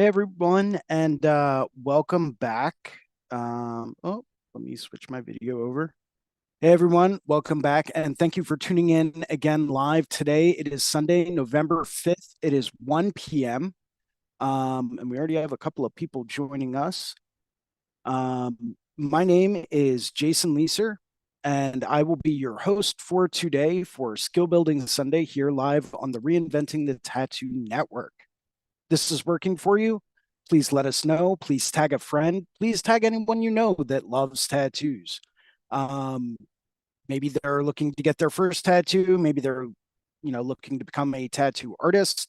Hey everyone, and welcome back. Let me switch my video over. Hey everyone, welcome back, and thank you for tuning in again live today. It is Sunday, November 5th. It is 1 p.m. And we already have a couple of people joining us. My name is Jason Leeser, and I will be your host for today for Skill Building Sunday here live on the Reinventing the Tattoo Network. This is working for you, please let us know. Please tag a friend. Please tag anyone you know that loves tattoos. Um, Maybe they're looking to get their first tattoo. Maybe they're, looking to become a tattoo artist.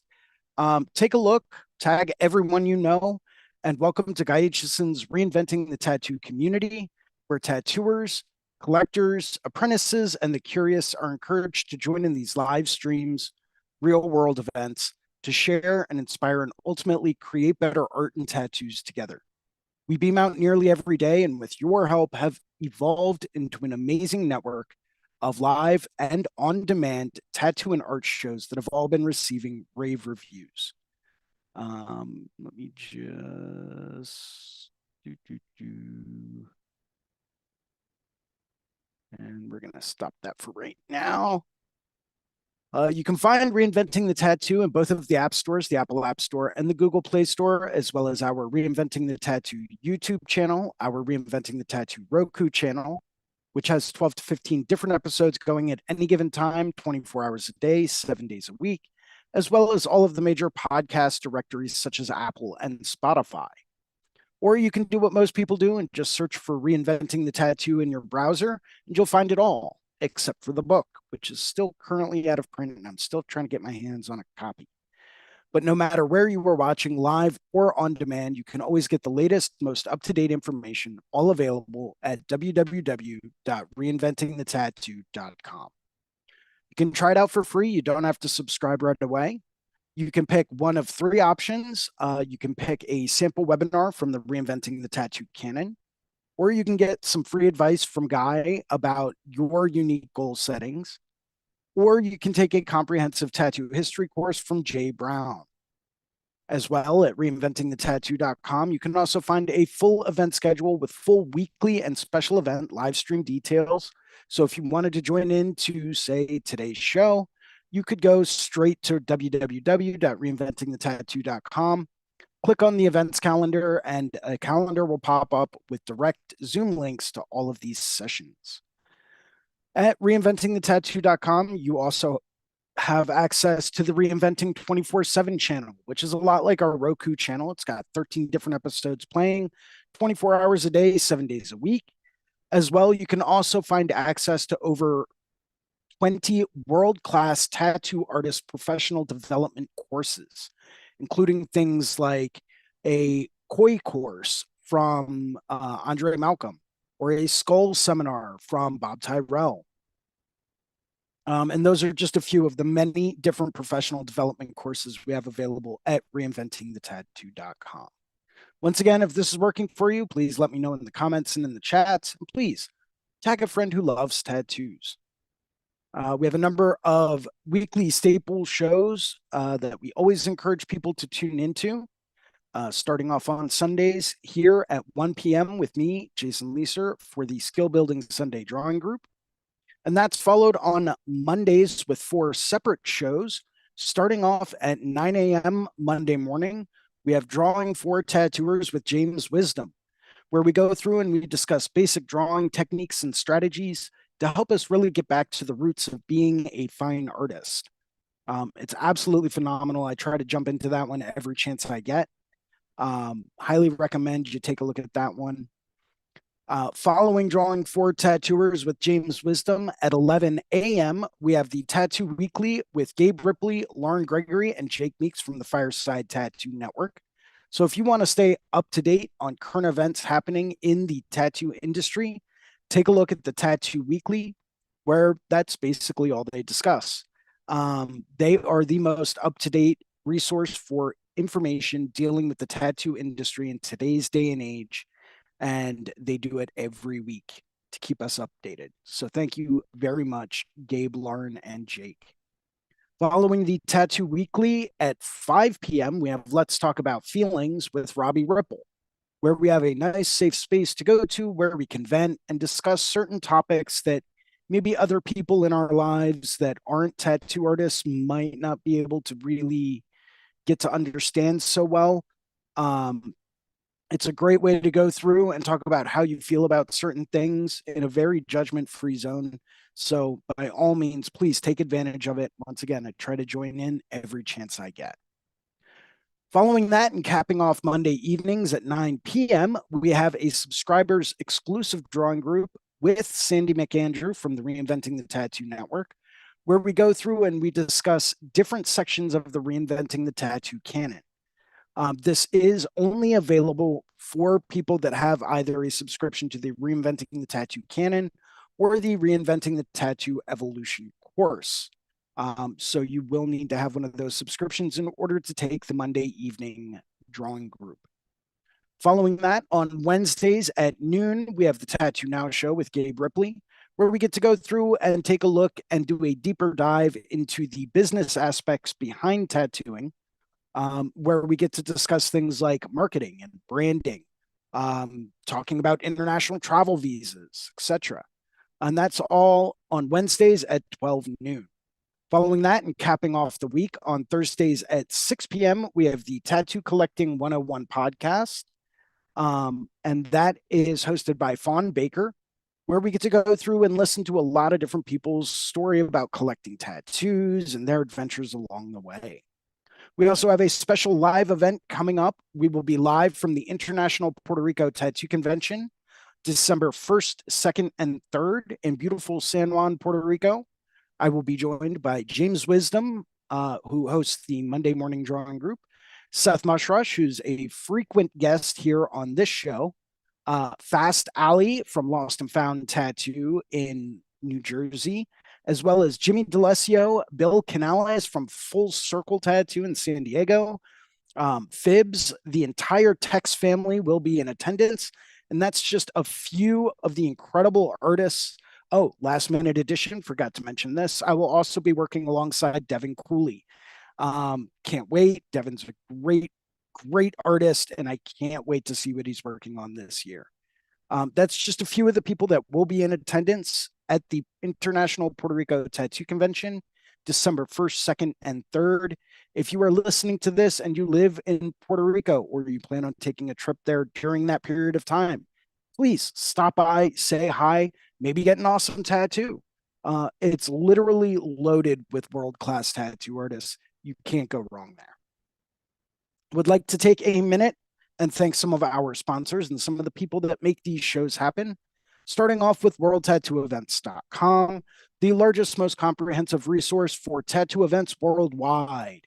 Take a look, tag everyone you know, and welcome to Guy Aitchison's Reinventing the Tattoo Community, where tattooers, collectors, apprentices, and the curious are encouraged to join in these live streams, real world events, to share and inspire and ultimately create better art and tattoos together. We beam out nearly every day, and with your help, have evolved into an amazing network of live and on demand tattoo and art shows that have all been receiving rave reviews. Let me just do. And we're going to stop that for right now. You can find Reinventing the Tattoo in both of the app stores, the Apple App Store and the Google Play Store, as well as our Reinventing the Tattoo YouTube channel, our Reinventing the Tattoo Roku channel, which has 12 to 15 different episodes going at any given time, 24 hours a day, 7 days a week, as well as all of the major podcast directories such as Apple and Spotify. Or you can do what most people do and just search for Reinventing the Tattoo in your browser, and you'll find it all, except for the book, which is still currently out of print, and I'm still trying to get my hands on a copy. But no matter where you are watching live or on demand, you can always get the latest, most up to date information, all available at www.reinventingthetattoo.com. You can try it out for free. You don't have to subscribe right away. You can pick one of three options. You can pick a sample webinar from the Reinventing the Tattoo canon, or you can get some free advice from Guy about your unique goal settings, or you can take a comprehensive tattoo history course from Jay Brown. As well, at reinventingthetattoo.com, you can also find a full event schedule with full weekly and special event live stream details. So if you wanted to join in to, say, today's show, you could go straight to www.reinventingthetattoo.com, click on the events calendar, and a calendar will pop up with direct Zoom links to all of these sessions. At reinventingthetattoo.com, you also have access to the Reinventing 24/7 channel, which is a lot like our Roku channel. It's got 13 different episodes playing 24 hours a day, 7 days a week. As well, you can also find access to over 20 world-class tattoo artist professional development courses, including things like a koi course from Andre Malcolm, or a skull seminar from Bob Tyrell. And those are just a few of the many different professional development courses we have available at reinventingthetattoo.com. Once again, if this is working for you, please let me know in the comments and in the chats. And please tag a friend who loves tattoos. We have a number of weekly staple shows that we always encourage people to tune into. Starting off on Sundays here at 1 p.m. with me, Jason Leeser, for the Skill Building Sunday Drawing Group. And that's followed on Mondays with 4 separate shows. Starting off at 9 a.m. Monday morning, we have Drawing for Tattooers with James Wisdom, where we go through and we discuss basic drawing techniques and strategies to help us really get back to the roots of being a fine artist. It's absolutely phenomenal. I try to jump into that one every chance I get. Highly recommend you take a look at that one. Following Drawing for Tattooers with James Wisdom at 11 a.m., we have the Tattoo Weekly with Gabe Ripley, Lauren Gregory, and Jake Meeks from the Fireside Tattoo Network. So if you want to stay up to date on current events happening in the tattoo industry, take a look at the Tattoo Weekly, where that's basically all they discuss. They are the most up-to-date resource for information dealing with the tattoo industry in today's day and age, and they do it every week to keep us updated. So thank you very much, Gabe, Lauren, and Jake. Following the Tattoo Weekly at 5 p.m., we have Let's Talk About Feelings with Robbie Ripple, where we have a nice, safe space to go to where we can vent and discuss certain topics that maybe other people in our lives that aren't tattoo artists might not be able to really get to understand so well. Um, it's a great way to go through and talk about how you feel about certain things in a very judgment-free zone. So by all means, please take advantage of it. Once again, I try to join in every chance I get. Following that and capping off Monday evenings at 9 p.m., we have a subscribers exclusive drawing group with Sandy McAndrew from the Reinventing the Tattoo Network, where we go through and we discuss different sections of the Reinventing the Tattoo canon. This is only available for people that have either a subscription to the Reinventing the Tattoo canon or the Reinventing the Tattoo Evolution course. So you will need to have one of those subscriptions in order to take the Monday evening drawing group. Following that, on Wednesdays at noon, we have the Tattoo Now show with Gabe Ripley, where we get to go through and take a look and do a deeper dive into the business aspects behind tattooing, where we get to discuss things like marketing and branding, talking about international travel visas, etc. And that's all on Wednesdays at 12 noon. Following that and capping off the week on Thursdays at 6 p.m., we have the Tattoo Collecting 101 podcast. And that is hosted by Fawn Baker, where we get to go through and listen to a lot of different people's story about collecting tattoos and their adventures along the way. We also have a special live event coming up. We will be live from the International Puerto Rico Tattoo Convention, December 1st, 2nd, and 3rd in beautiful San Juan, Puerto Rico. I will be joined by James Wisdom, who hosts the Monday Morning Drawing Group, Seth Mushrush, who's a frequent guest here on this show, Fast Ali from Lost and Found Tattoo in New Jersey, as well as Jimmy D'Alessio, Bill Canales from Full Circle Tattoo in San Diego, Fibs, the entire Tex family will be in attendance. And that's just a few of the incredible artists. Oh, last minute addition, forgot to mention this. I will also be working alongside Devin Cooley. Can't wait. Devin's a great artist, and I can't wait to see what he's working on this year. That's just a few of the people that will be in attendance at the International Puerto Rico Tattoo Convention, December 1st, 2nd, and 3rd. If you are listening to this and you live in Puerto Rico or you plan on taking a trip there during that period of time, please stop by, say hi, maybe get an awesome tattoo. It's literally loaded with world-class tattoo artists. You can't go wrong there. Would like to take a minute and thank some of our sponsors and some of the people that make these shows happen. Starting off with worldtattooevents.com, the largest, most comprehensive resource for tattoo events worldwide.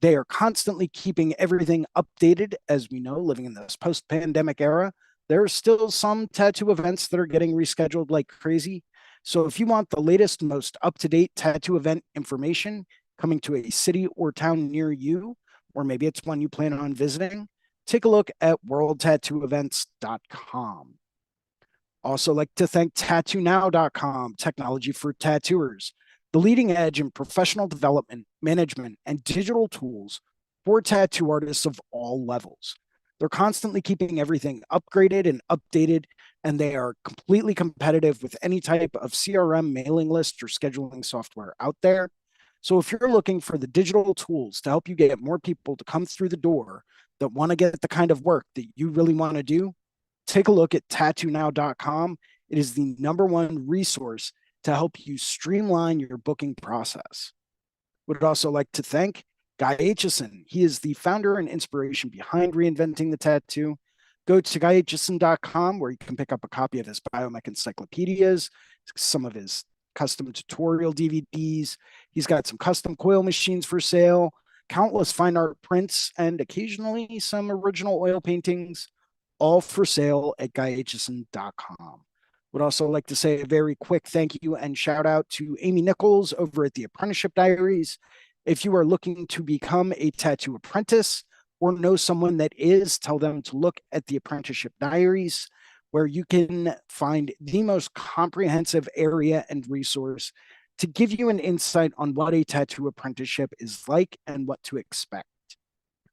They are constantly keeping everything updated. As we know, living in this post-pandemic era, there are still some tattoo events that are getting rescheduled like crazy. So if you want the latest, most up-to-date tattoo event information coming to a city or town near you, or maybe it's one you plan on visiting, take a look at worldtattooevents.com. Also like to thank tattoonow.com, technology for tattooers, the leading edge in professional development, management, and digital tools for tattoo artists of all levels. They're constantly keeping everything upgraded and updated, and they are completely competitive with any type of CRM, mailing list, or scheduling software out there. So if you're looking for the digital tools to help you get more people to come through the door that want to get the kind of work that you really want to do, take a look at tattoonow.com. It is the #1 resource to help you streamline your booking process. Would also like to thank Guy Aitchison. He is the founder and inspiration behind Reinventing the Tattoo. Go to guyaitchison.com where you can pick up a copy of his biomech encyclopedias, some of his custom tutorial DVDs. He's got some custom coil machines for sale, countless fine art prints, and occasionally some original oil paintings, all for sale at guyaitchison.com. Would also like to say a very quick thank you and shout out to Amy Nichols over at the Apprenticeship Diaries. If you are looking to become a tattoo apprentice or know someone that is, tell them to look at the Apprenticeship Diaries, where you can find the most comprehensive area and resource to give you an insight on what a tattoo apprenticeship is like and what to expect.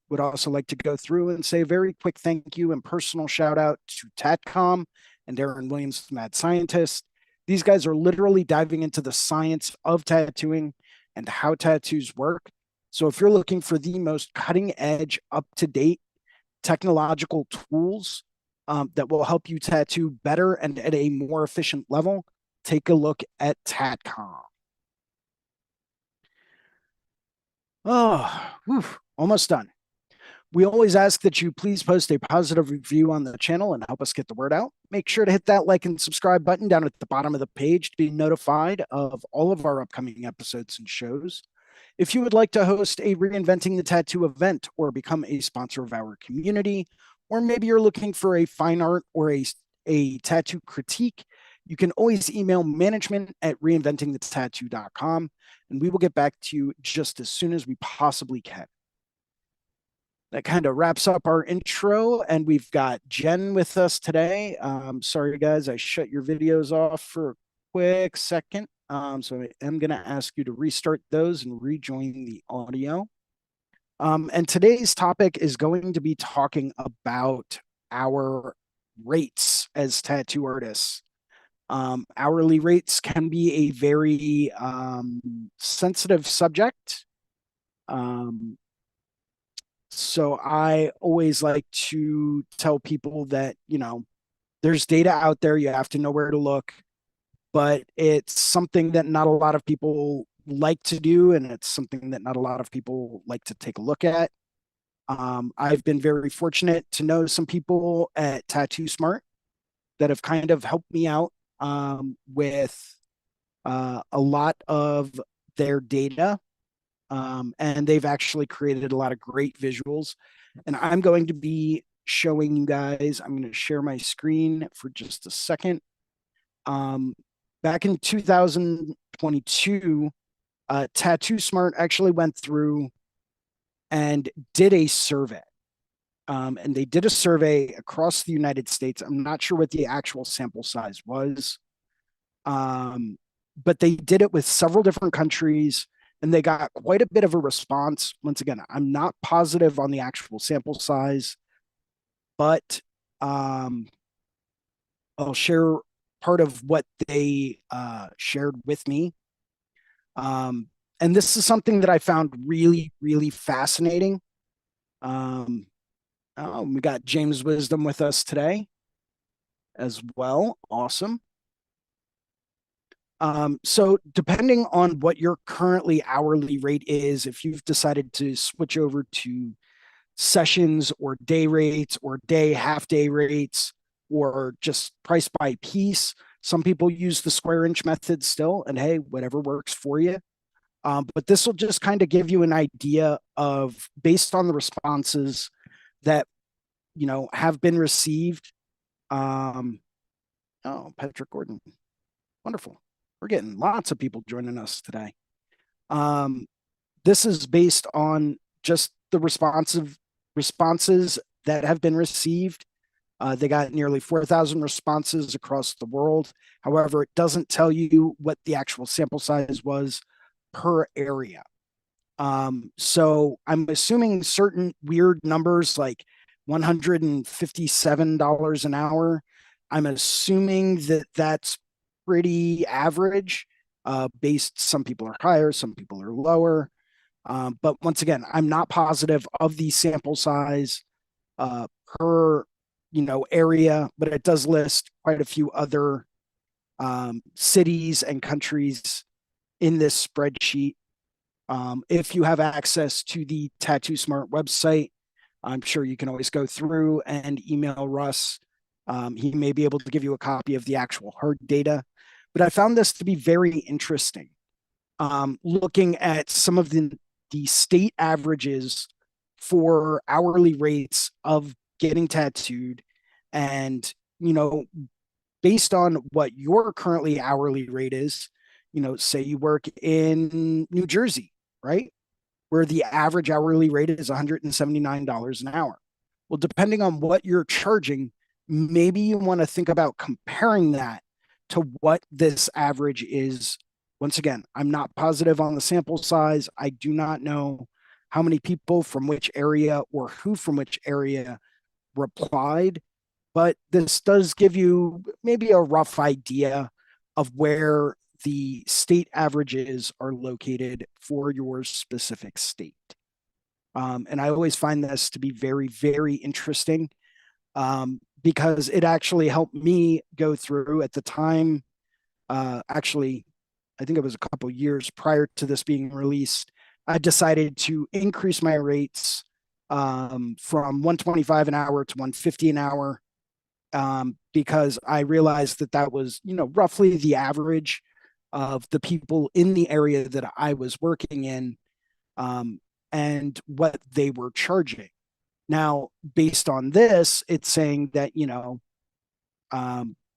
Would also like to go through and say a very quick thank you and personal shout out to TATCOM and Aaron Williams, the Mad Scientist. These guys are literally diving into the science of tattooing and how tattoos work. So if you're looking for the most cutting edge, up to date technological tools that will help you tattoo better and at a more efficient level, take a look at TATCOM. Oh, whew, almost done. We always ask that you please post a positive review on the channel and help us get the word out. Make sure to hit that like and subscribe button down at the bottom of the page to be notified of all of our upcoming episodes and shows. If you would like to host a Reinventing the Tattoo event or become a sponsor of our community, or maybe you're looking for a fine art or a tattoo critique, you can always email management@reinventingthetattoo.com, and we will get back to you just as soon as we possibly can. That kind of wraps up our intro, and we've got Jen with us today. Sorry, guys, I shut your videos off for a quick second. So I am going to ask you to restart those and rejoin the audio. And today's topic is going to be talking about our rates as tattoo artists. Hourly rates can be a very sensitive subject. So I always like to tell people that, there's data out there. You have to know where to look, but it's something that not a lot of people like to do. And it's something that not a lot of people like to take a look at. I've been very fortunate to know some people at Tattoo Smart that have kind of helped me out with a lot of their data. And they've actually created a lot of great visuals. And I'm going to be showing you guys, I'm going to share my screen for just a second. Back in 2022, Tattoo Smart actually went through and did a survey. And they did a survey across the United States. I'm not sure what the actual sample size was, but they did it with several different countries, and they got quite a bit of a response. Once again, I'm not positive on the actual sample size, but I'll share part of what they shared with me. And this is something that I found really, really fascinating. We got James Wisdom with us today as well. Awesome. So depending on what your currently hourly rate is, if you've decided to switch over to sessions or day rates or half day rates, or just price by piece, some people use the square inch method still, and hey, whatever works for you. But this will just kind of give you an idea of, based on the responses that, have been received. Oh, Patrick Gordon. Wonderful. We're getting lots of people joining us today. This is based on just the responses that have been received. They got nearly 4,000 responses across the world. However, it doesn't tell you what the actual sample size was per area. So I'm assuming certain weird numbers like $157 an hour. I'm assuming that that's pretty average. Based, some people are higher, some people are lower. But once again, I'm not positive of the sample size per area, but it does list quite a few other cities and countries in this spreadsheet. If you have access to the Tattoo Smart website, I'm sure you can always go through and email Russ. He may be able to give you a copy of the actual hard data. But I found this to be very interesting. Looking at some of the state averages for hourly rates of getting tattooed, and based on what your currently hourly rate is, say you work in New Jersey, right, where the average hourly rate is $179 an hour. Well, depending on what you're charging, maybe you want to think about comparing that to what this average is Once again, I'm not positive on the sample size. I do not know how many people from which area or who from which area replied, but this does give you maybe a rough idea of where the state averages are located for your specific state. And I always find this to be very, very interesting because it actually helped me go through at the time. Actually, I think it was a couple years prior to this being released. I decided to increase my rates from 125 an hour to 150 an hour because I realized that that was, roughly the average of the people in the area that I was working in and what they were charging. Now, based on this, it's saying that,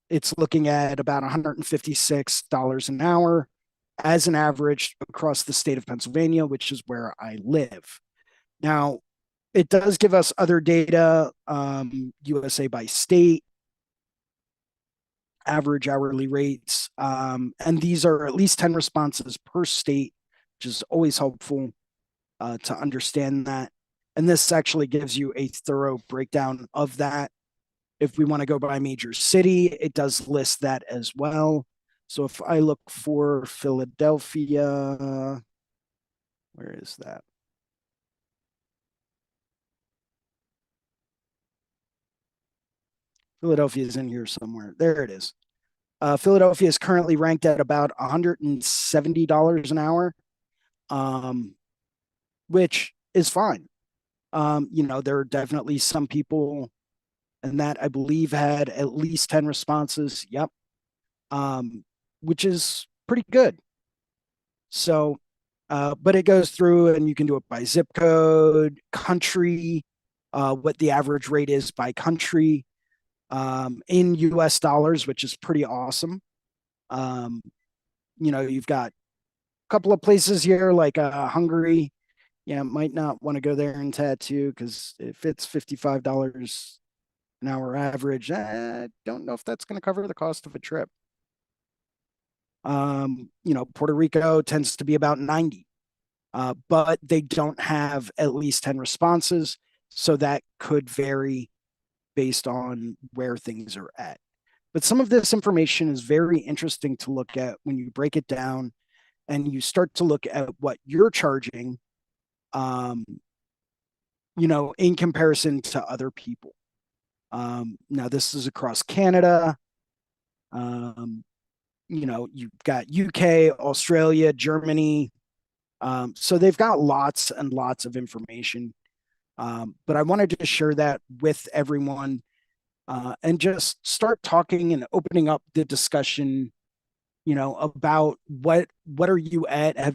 it's looking at about $156 an hour as an average across the state of Pennsylvania, which is where I live. Now, it does give us other data, USA by state, average hourly rates, and these are at least 10 responses per state, which is always helpful to understand that. And this actually gives you a thorough breakdown of that. If we want to go by major city, it does list that as well. So if I look for Philadelphia, where is that? Philadelphia is in here somewhere. There it is. Philadelphia is currently ranked at about $170 an hour, which is fine. There are definitely some people, and that I believe had at least 10 responses. Yep. Which is pretty good. So, but it goes through and you can do it by zip code, country, what the average rate is by country in US dollars, which is pretty awesome. Um, you've got a couple of places here like Hungary. Yeah, might not want to go there and tattoo because if it's $55 an hour average, I don't know if that's going to cover the cost of a trip. Puerto Rico tends to be about 90, but they don't have at least 10 responses. So that could vary based on where things are at. But some of this information is very interesting to look at when you break it down and you start to look at what you're charging, in comparison to other people. Now, this is across Canada. You've got UK, Australia, Germany. So they've got lots and lots of information. But I wanted to share that with everyone and just start talking and opening up the discussion, about what are you at?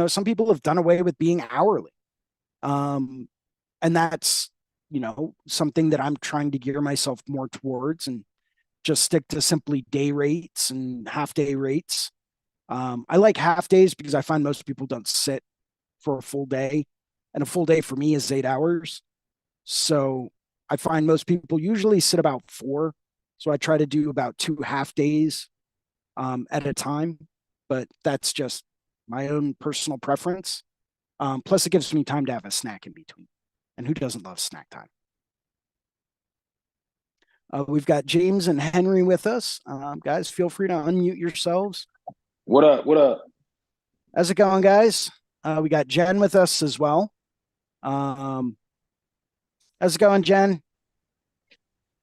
Some people have done away with being hourly. And that's, something that I'm trying to gear myself more towards and just stick to simply day rates and half day rates. I like half days because I find most people don't sit for a full day, and a full day for me is 8 hours. So I find most people usually sit about 4. So I try to do about 2 half days at a time, but that's just my own personal preference. Plus, it gives me time to have a snack in between. And who doesn't love snack time? We've got James and Henry with us. Guys, feel free to unmute yourselves. What up? What up? How's it going, guys? We got Jen with us as well. How's it going, Jen?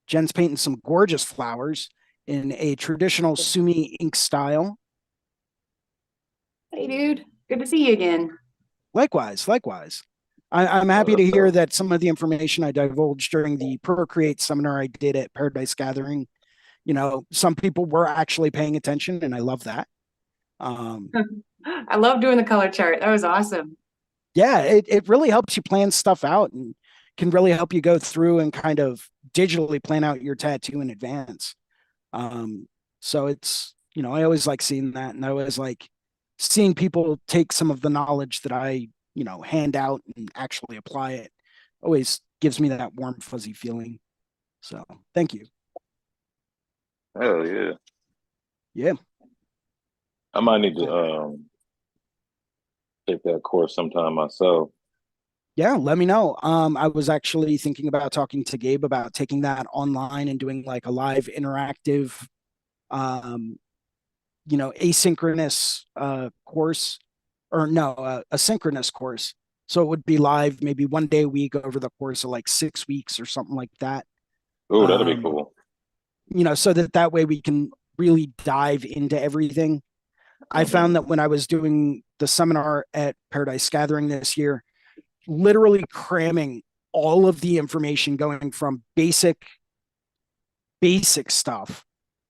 Jen's painting some gorgeous flowers in a traditional Sumi ink style. Hey, dude. Good to see you again. Likewise, likewise. I'm happy to hear that some of the information I divulged during the Procreate seminar I did at Paradise Gathering, some people were actually paying attention, and I love that. I love doing the color chart. That was awesome. Yeah, it really helps you plan stuff out and can really help you go through and kind of digitally plan out your tattoo in advance. So it's, I always like seeing that, and I always like seeing people take some of the knowledge that I, hand out and actually apply it. Always gives me that warm, fuzzy feeling. So thank you. Hell yeah. Yeah. I might need to But take that course sometime myself. yeah, let me know. I was actually thinking about talking to Gabe about taking that online and doing like a live interactive, um, asynchronous course, or no, a synchronous course. So it would be live maybe one day a week over the course of like 6 weeks or something like that. Oh, that'll be Um, cool. so that way we can really dive into everything. I found Hmm. that when I was doing the seminar at Paradise Gathering this year, literally cramming all of the information going from basic stuff,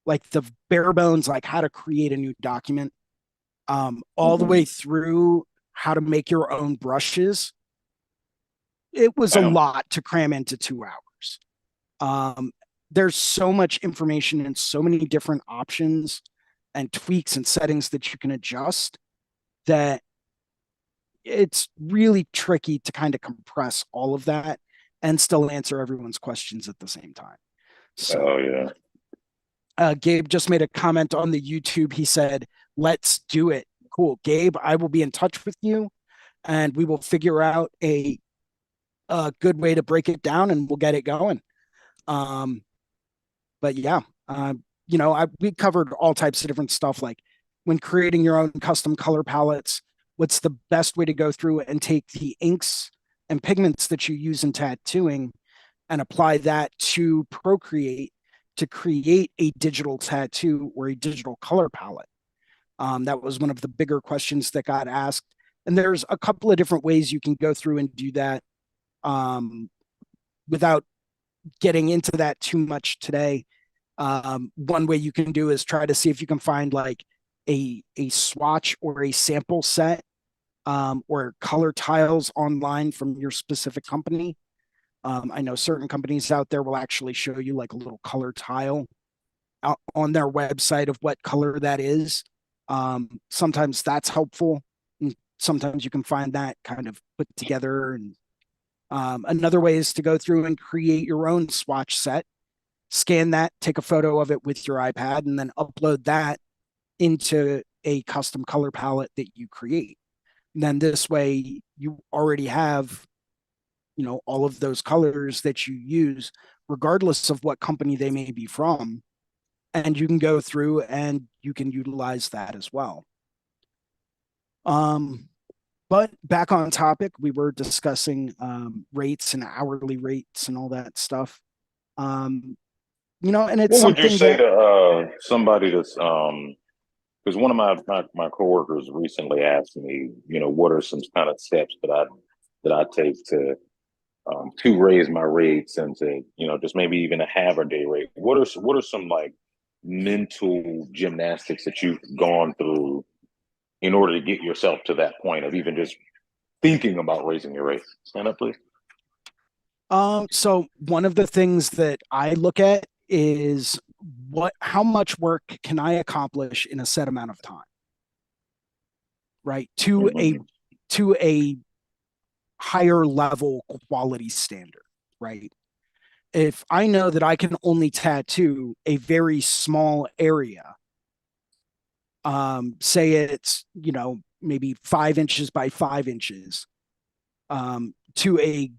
like the bare bones, like how to create a new document, all the way Hmm. through how to make your own brushes. It was a Damn. lot to cram into 2 hours. Um, there's so much information and so many different options and tweaks and settings that you can adjust that it's really tricky to kind of compress all of that and still answer everyone's questions at the same time. Oh So, yeah. Gabe just made a comment on the YouTube. He said, "Let's do it." Cool, Gabe. I will be in touch with you, and we will figure out a good way to break it down, and we'll get it going. Um, but yeah, we covered all types of different stuff, like when creating your own custom color palettes. What's the best way to go through and take the inks and pigments that you use in tattooing and apply that to Procreate to create a digital tattoo or a digital color palette? That was one of the bigger questions that got asked. And there's a couple of different ways you can go through and do that, um, without getting into that too much today. One way you can do is try to see if you can find like a swatch or a sample set, or color tiles online from your specific company. I know certain companies out there will actually show you like a little color tile out on their website of what color that is. Sometimes that's helpful. And sometimes you can find that kind of put together. And another way is to go through and create your own swatch set, scan that, take a photo of it with your iPad, and then upload that into a custom color palette that you create. And then this way you already have, all of those colors that you use, regardless of what company they may be from. And you can go through and you can utilize that as well. Um, but back on topic, we were discussing rates and hourly rates and all that stuff. Um, and it's What would you something say that, to somebody that's because one of my coworkers recently asked me, what are some kind of steps that I take to raise my rates and to, just maybe even a half a day rate. What are some like mental gymnastics that you've gone through in order to get yourself to that point of even just thinking about raising your rates? Stand up, please. so one of the things that I look at is how much work can I accomplish in a set amount of time, right? Mm-hmm. To a higher level quality standard, right? If I know that I can only tattoo a very small area, say it's, maybe 5 inches by 5 inches, to a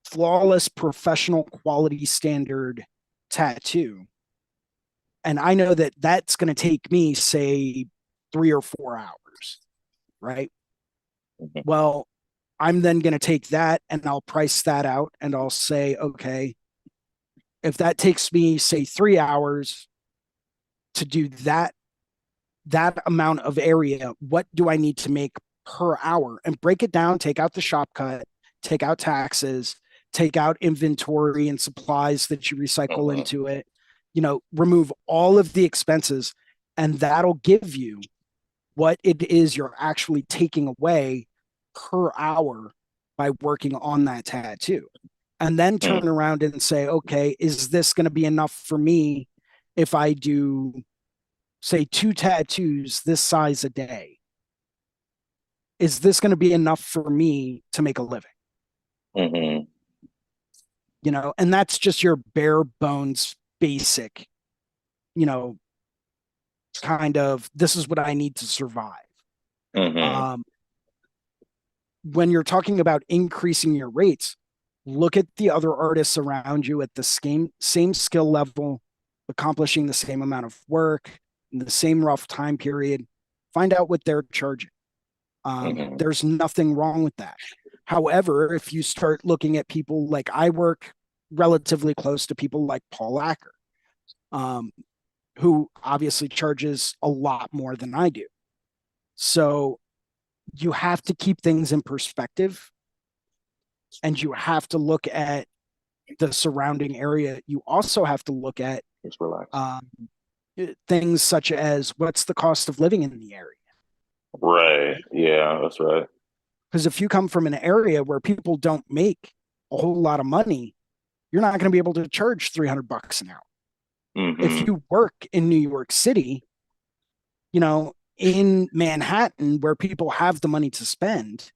flawless professional quality standard tattoo. And I know that that's going to take me, say, 3 or 4 hours, right? Mm-hmm. Well, I'm then going to take that and I'll price that out and I'll say, okay, if that takes me, say, 3 hours to do that amount of area, what do I need to make per hour? And break it down, take out the shop cut, take out taxes, take out inventory and supplies that you recycle Uh-huh. into it, remove all of the expenses, and that'll give you what it is you're actually taking away per hour by working on that tattoo. And then turn around and say, okay, is this going to be enough for me if I do, say, 2 tattoos this size a day? Is this going to be enough for me to make a living? Mm-hmm. And that's just your bare bones basic, you know, kind of, this is what I need to survive. Mm-hmm. When you're talking about increasing your rates, look at the other artists around you at the same skill level, accomplishing the same amount of work in the same rough time period. Find out what they're charging. Mm-hmm. There's nothing wrong with that. However, if you start looking at people like, I work relatively close to people like Paul Acker, who obviously charges a lot more than I do. So you have to keep things in perspective, and you have to look at the surrounding area. You also have to look at Just relax. things such as, what's the cost of living in the area? Right. Yeah, that's right. Because if you come from an area where people don't make a whole lot of money, you're not going to be able to charge $300 an hour. If Mm-hmm. you work in New York City, in Manhattan, where people have the money to spend,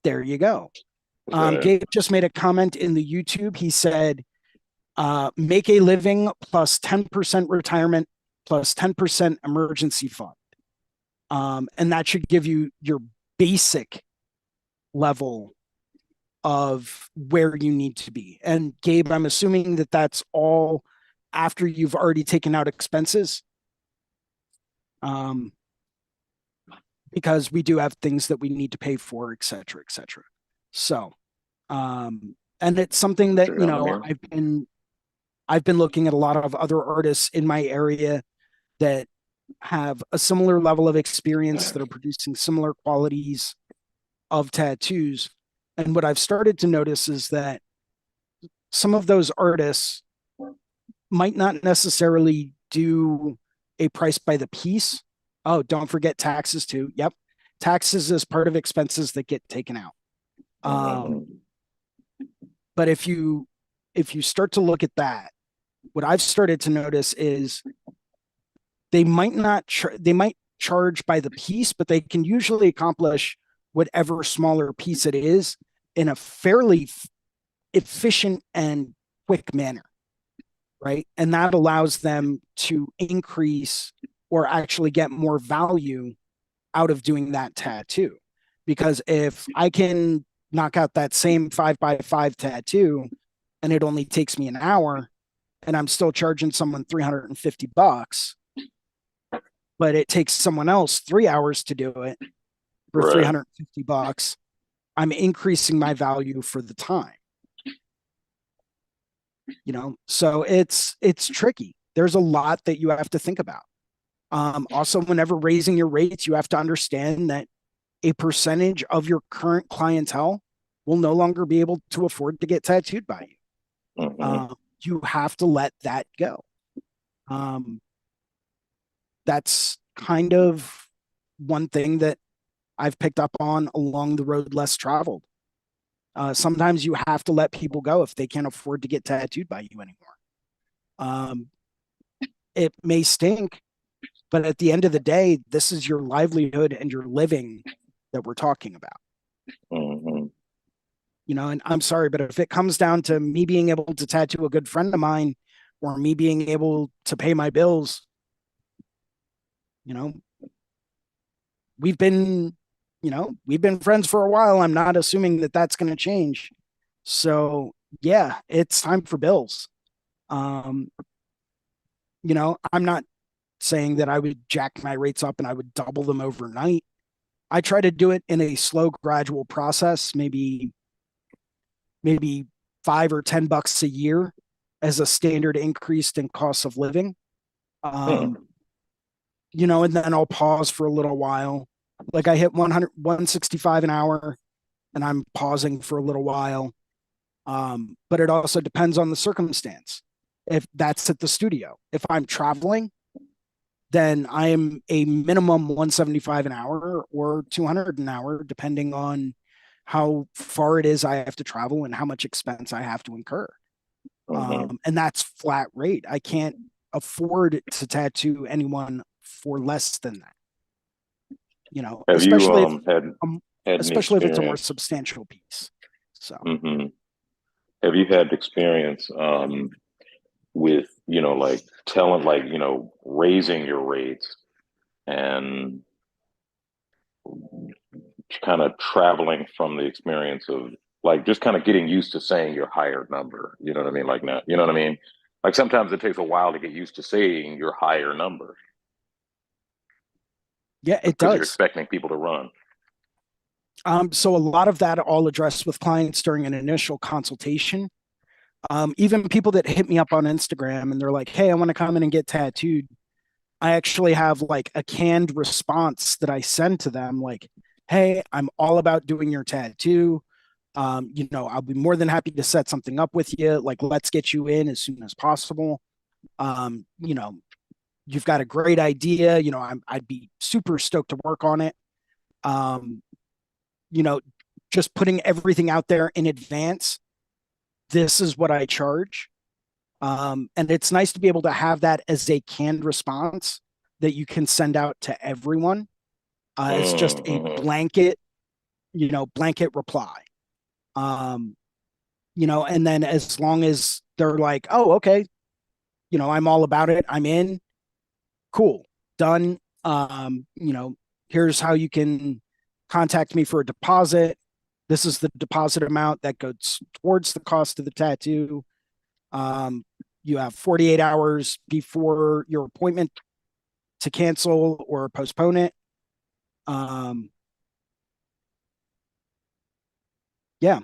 there you go. Right. Gabe just made a comment in the YouTube. He said, make a living plus 10% retirement plus 10% emergency fund. And that should give you your basic level of where you need to be. And Gabe, I'm assuming that that's all after you've already taken out expenses. Because we do have things that we need to pay for, et cetera, et cetera. So, and it's something that, I've been looking at a lot of other artists in my area that have a similar level of experience, that are producing similar qualities of tattoos. And what I've started to notice is that some of those artists might not necessarily do a price by the piece. Oh, don't forget taxes too. Yep. Taxes is part of expenses that get taken out. Mm-hmm. But if you start to look at that, what I've started to notice is they might not they might charge by the piece, but they can usually accomplish whatever smaller piece it is in a fairly efficient and quick manner, right? And that allows them to increase or actually get more value out of doing that tattoo. Because if I can knock out that same 5x5 tattoo and it only takes me an hour, and I'm still charging someone $350, but it takes someone else 3 hours to do it for Right. $350, I'm increasing my value for the time. So it's tricky. There's a lot that you have to think about. Also, whenever raising your rates, you have to understand that a percentage of your current clientele will no longer be able to afford to get tattooed by you. Mm-hmm. You have to let that go. That's kind of one thing that I've picked up on along the road less traveled. Sometimes you have to let people go if they can't afford to get tattooed by you anymore. It may stink, but at the end of the day, this is your livelihood and your living that we're talking about. Mm-hmm. And I'm sorry, but if it comes down to me being able to tattoo a good friend of mine, or me being able to pay my bills, we've been friends for a while. I'm not assuming that that's going to change. So yeah, it's time for bills. I'm not saying that I would jack my rates up and I would double them overnight. I try to do it in a slow, gradual process, maybe $5 or $10 a year as a standard increase in cost of living. And then I'll pause for a little while. Like I hit 165 an hour and I'm pausing for a little while. But it also depends on the circumstance. If that's at the studio, if I'm traveling, then I am a minimum 175 an hour or 200 an hour, depending on how far it is I have to travel and how much expense I have to incur. And that's flat rate. I can't afford to tattoo anyone for less than that. Have especially you had especially if it's a more substantial piece. So have you had experience with, like telling, like, raising your rates and kind of traveling from the experience of like just kind of getting used to saying your higher number. You know what I mean? Like now, you know what I mean? Like sometimes it takes a while to get used to saying your higher number Yeah, it because you're does. expecting people to run. So a lot of that I'll address with clients during an initial consultation. Even people that hit me up on Instagram and they're like, "Hey, I want to come in and get tattooed." I actually have like a canned response that I send to them, like, "Hey, I'm all about doing your tattoo. I'll be more than happy to set something up with you. Like, let's get you in as soon as possible. Um, you know, you've got a great idea. I'd be super stoked to work on it. Um, you know, just putting everything out there in advance. This is what I charge. And it's nice to be able to have that as a canned response that you can send out to everyone. It's just a Mm-hmm. blanket reply. Um, and then as long as they're like, oh, okay, I'm all about it. I'm in. Cool. Done. Here's how you can contact me for a deposit. This is the deposit amount that goes towards the cost of the tattoo. Um, you have 48 hours before your appointment to cancel or postpone it. Um, yeah.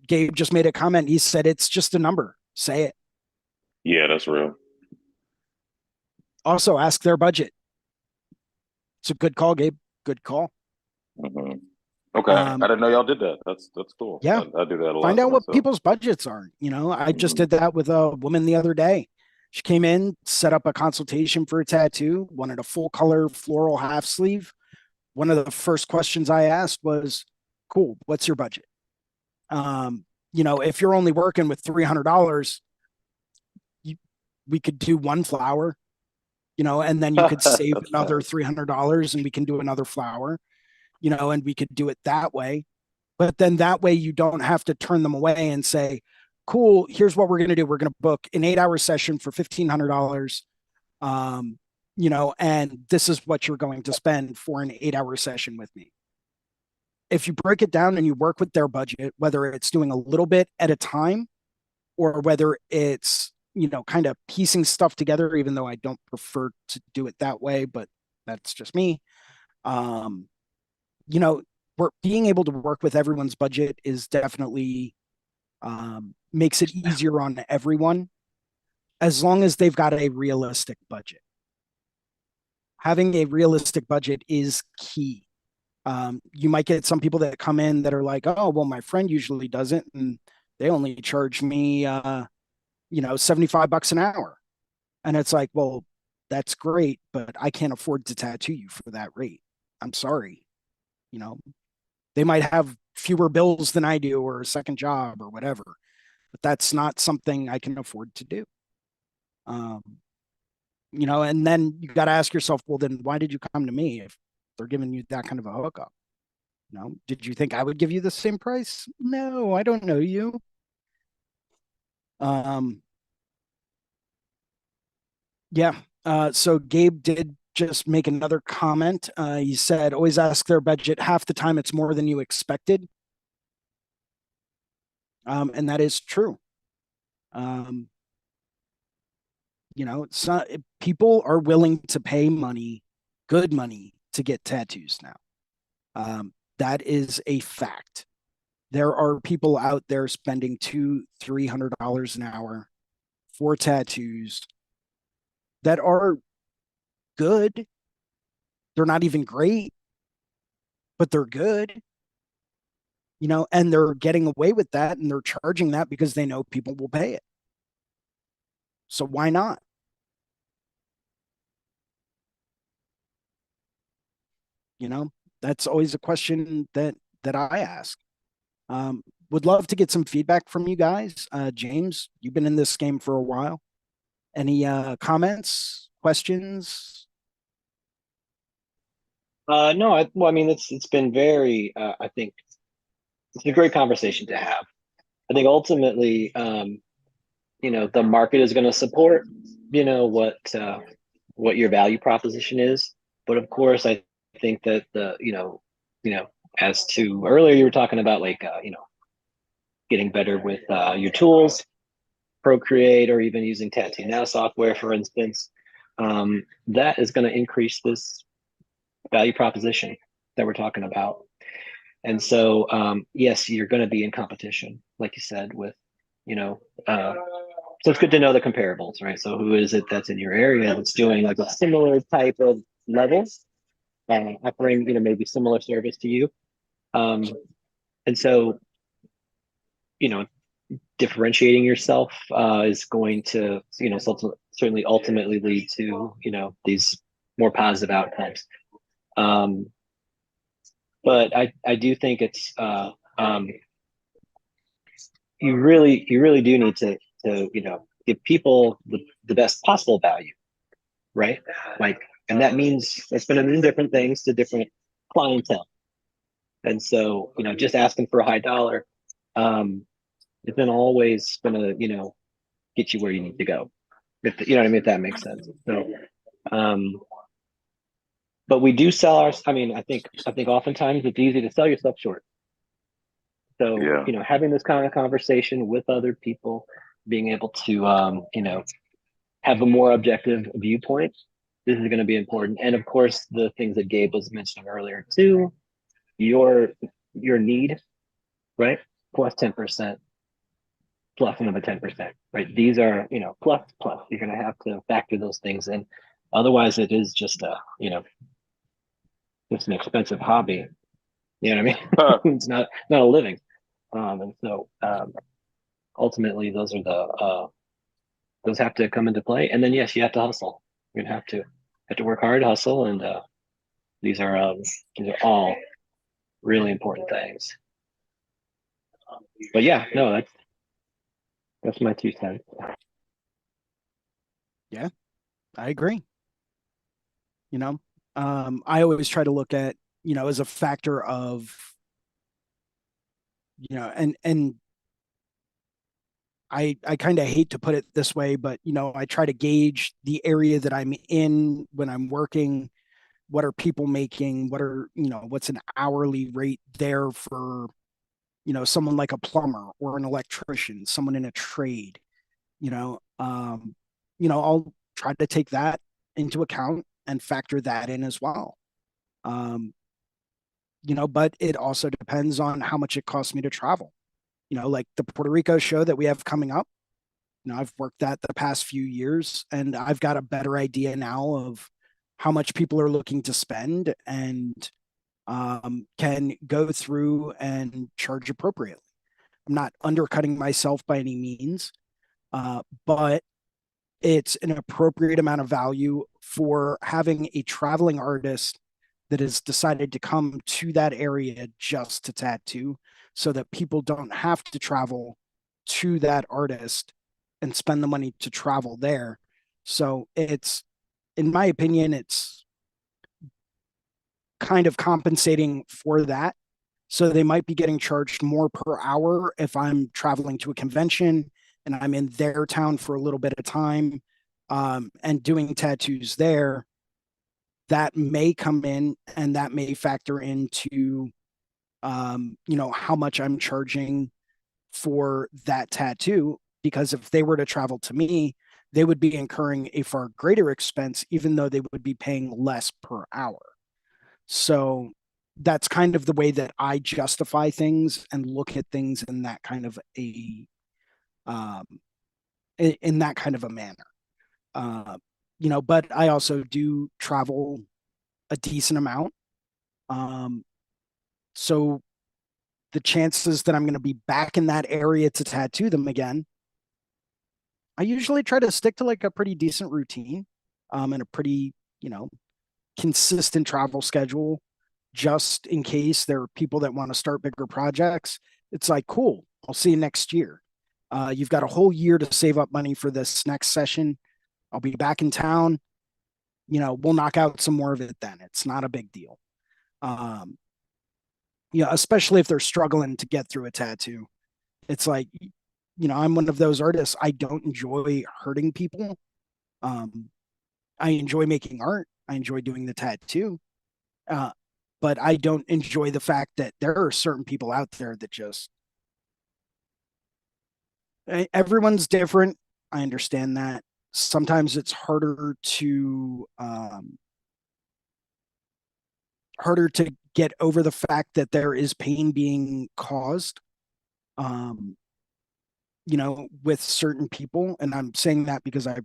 Gabe just made a comment. He said it's just a number. Say it. Yeah, that's real. Also, ask their budget. It's a good call, Gabe. Good call. Mm-hmm. Okay, I Um, didn't know y'all did that. That's cool. yeah. I do that a Find lot out what myself. people's budgets are. I just Mm-hmm. did that with a woman the other day. She came in, set up a consultation for a tattoo, wanted a full color floral half sleeve. One of the first questions I asked was, cool, what's your budget? If you're only working with $300, we could do one flower, and then you could save That's another fine. $300 and we can do another flower, and we could do it that way. But then that way you don't have to turn them away and say, cool, here's what we're going to do. We're going to book an 8-hour session for $1,500. And this is what you're going to spend for an 8-hour session with me. If you break it down and you work with their budget, whether it's doing a little bit at a time or whether it's, kind of piecing stuff together, even though I don't prefer to do it that way, but that's just me. Um, you know, we're being able to work with everyone's budget is definitely makes it easier on everyone as long as they've got a realistic budget. Having a realistic budget is key. You might get some people that come in that are like, oh, well, my friend usually does it and they only charge me, 75 bucks an hour. And it's like, well, that's great, but I can't afford to tattoo you for that rate. I'm sorry. You know, they might have fewer bills than I do or a second job or whatever, but that's not something I can afford to do. Um, and then you got to ask yourself, well, then why did you come to me if they're giving you that kind of a hookup? Did you think I would give you the same price? No, I don't know you. Um, yeah. So Gabe did just make another comment. He said, always ask their budget. Half the time it's more than you expected. And that is true. Um, people are willing to pay money, good money, to get tattoos now. That is a fact. There are people out there spending $200-300 an hour for tattoos that are good. They're not even great, but they're good, and they're getting away with that and they're charging that because they know people will pay it. So why not? You know, that's always a question that I ask. Would love to get some feedback from you guys. James, you've been in this game for a while. Any comments, questions? No, well, I mean, it's been very. I think it's a great conversation to have. I think ultimately, the market is going to support, what your value proposition is. But of course, I think that as to earlier, you were talking about like, getting better with your tools, Procreate, or even using Tattoo Now software, for instance. That is going to increase this value proposition that we're talking about. And so, yes, you're going to be in competition, like you said, with, so it's good to know the comparables, right? So who is it that's in your area that's doing like a similar type of levels, offering, maybe similar service to you. And so, differentiating yourself is going to, certainly ultimately lead to, these more positive outcomes. But I do think it's you really do need to give people the best possible value, right? Like, and that means spending different things to different clientele. And so, just asking for a high dollar isn't always gonna, get you where you need to go. If you know what I mean, if that makes sense. So but we do sell our, I think oftentimes it's easy to sell yourself short. So, Yeah. having this kind of conversation with other people, being able to, have a more objective viewpoint, this is going to be important. And of course, the things that Gabe was mentioning earlier too, your need, right? Plus 10%, plus another 10%, right? These are, plus. You're going to have to factor those things in. Otherwise, it is just it's an expensive hobby. You know what I mean? It's not a living. And so ultimately those are those have to come into play. And then yes, you have to hustle. You're gonna have to work hard, hustle, and these are all really important things. But yeah, no, that's my 2 cents. Yeah, I agree. I always try to look at, as a factor of, and I kind of hate to put it this way, but I try to gauge the area that I'm in when I'm working. What are people making? What's an hourly rate there for, someone like a plumber or an electrician, someone in a trade, I'll try to take that into account and factor that in as well. But it also depends on how much it costs me to travel. Like the Puerto Rico show that we have coming up. I've worked that the past few years, and I've got a better idea now of how much people are looking to spend, and can go through and charge appropriately. I'm not undercutting myself by any means, but it's an appropriate amount of value for having a traveling artist that has decided to come to that area just to tattoo, so that people don't have to travel to that artist and spend the money to travel there. So it's, in my opinion, it's kind of compensating for that. So they might be getting charged more per hour if I'm traveling to a convention and I'm in their town for a little bit of time, and doing tattoos there. That may come in, and that may factor into, how much I'm charging for that tattoo. Because if they were to travel to me, they would be incurring a far greater expense, even though they would be paying less per hour. So that's kind of the way that I justify things and look at things in that kind of um, a manner. But I also do travel a decent amount. So the chances that I'm going to be back in that area to tattoo them again, I usually try to stick to like a pretty decent routine, and a pretty, consistent travel schedule, just in case there are people that want to start bigger projects. It's like, cool, I'll see you next year. You've got a whole year to save up money for this next session. I'll be back in town. We'll knock out some more of it then. It's not a big deal. Especially if they're struggling to get through a tattoo. It's like, I'm one of those artists. I don't enjoy hurting people. I enjoy making art. I enjoy doing the tattoo. But I don't enjoy the fact that there are certain people out there that just, everyone's different. I understand that. Sometimes it's harder to get over the fact that there is pain being caused, with certain people. And I'm saying that because I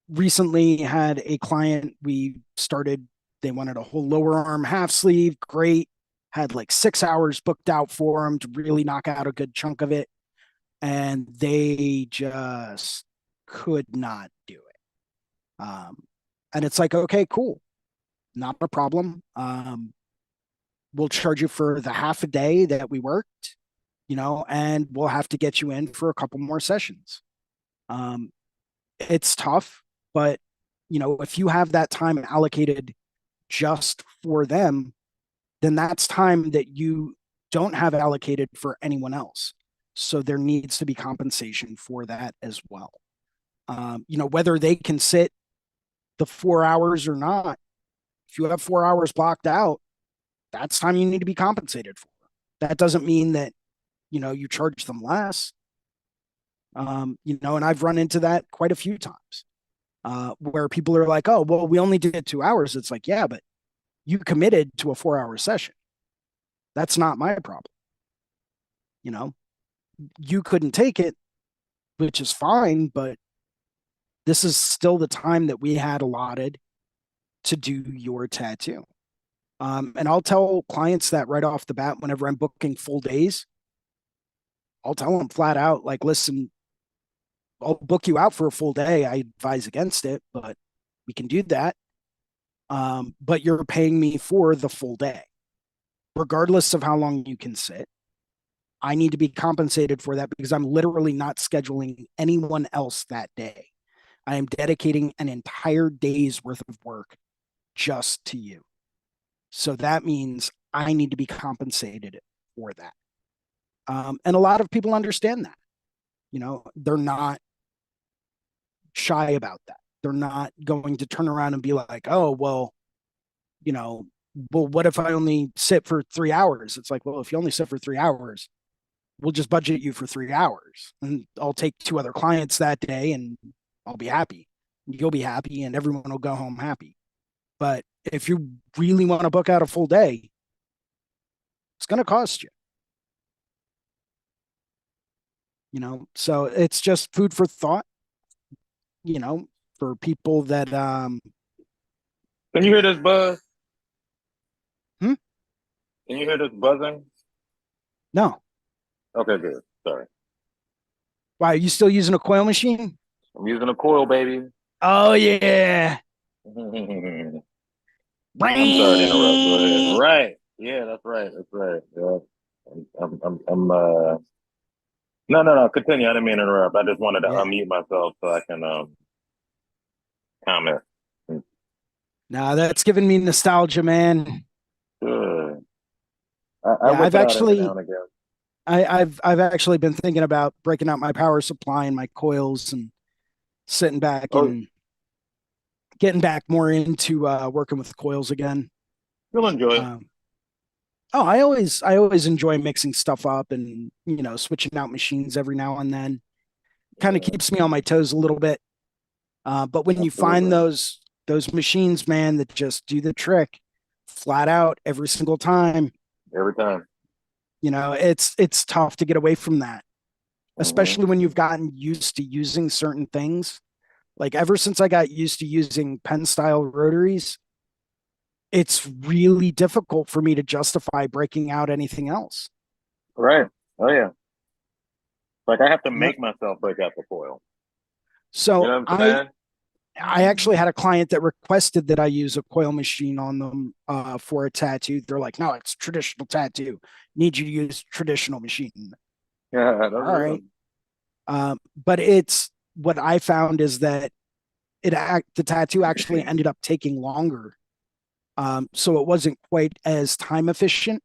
recently had a client, they wanted a whole lower arm half sleeve. Great. Had like 6 hours booked out for them to really knock out a good chunk of it. And they just could not do it. And it's like, okay, cool. Not a problem. We'll charge you for the half a day that we worked, and we'll have to get you in for a couple more sessions. It's tough, but if you have that time allocated just for them, then that's time that you don't have allocated for anyone else. So there needs to be compensation for that as well. Whether they can sit the 4 hours or not, if you have 4 hours blocked out, that's time you need to be compensated for. That doesn't mean that, you charge them less. And I've run into that quite a few times, where people are like, oh, well, we only did 2 hours. It's like, yeah, but you committed to a 4-hour session. That's not my problem. You couldn't take it, which is fine, but this is still the time that we had allotted to do your tattoo. And I'll tell clients that right off the bat, whenever I'm booking full days, I'll tell them flat out, like, listen, I'll book you out for a full day. I advise against it, but we can do that. But you're paying me for the full day, regardless of how long you can sit. I need to be compensated for that because I'm literally not scheduling anyone else that day. I am dedicating an entire day's worth of work just to you. So that means I need to be compensated for that. And a lot of people understand that. They're not shy about that. They're not going to turn around and be like, oh, well, what if I only sit for 3 hours? It's like, well, if you only sit for 3 hours, we'll just budget you for 3 hours and I'll take 2 other clients that day and I'll be happy. You'll be happy and everyone will go home happy. But if you really want to book out a full day, it's going to cost you. So it's just food for thought, for people that Can you hear this buzz? Hmm? Can you hear this buzzing? No. Okay, good. Sorry. Why, are you still using a coil machine? I'm using a coil, baby. Oh yeah. I'm sorry to interrupt. Go ahead. Right. Yeah, that's right. That's right. Yeah. No. Continue. I didn't mean to interrupt. I just wanted to unmute myself so I can comment. No, that's giving me nostalgia, man. Good. I've actually, now and again. I've actually been thinking about breaking out my power supply and my coils and sitting back and getting back more into working with coils again. You'll enjoy it. I always enjoy mixing stuff up and switching out machines every now and then. Kind of keeps me on my toes a little bit. But when you find those machines, man, that just do the trick flat out every single time. Every time. It's tough to get away from that, especially when you've gotten used to using certain things. Like ever since I got used to using pen style rotaries, it's really difficult for me to justify breaking out anything else. Right. Oh yeah. Like I have to make myself break out the coil. So I actually had a client that requested that I use a coil machine on them for a tattoo. They're like, no, it's traditional tattoo. Need you to use traditional machine. Yeah. All right. But it's what I found is that the tattoo actually ended up taking longer. So it wasn't quite as time efficient.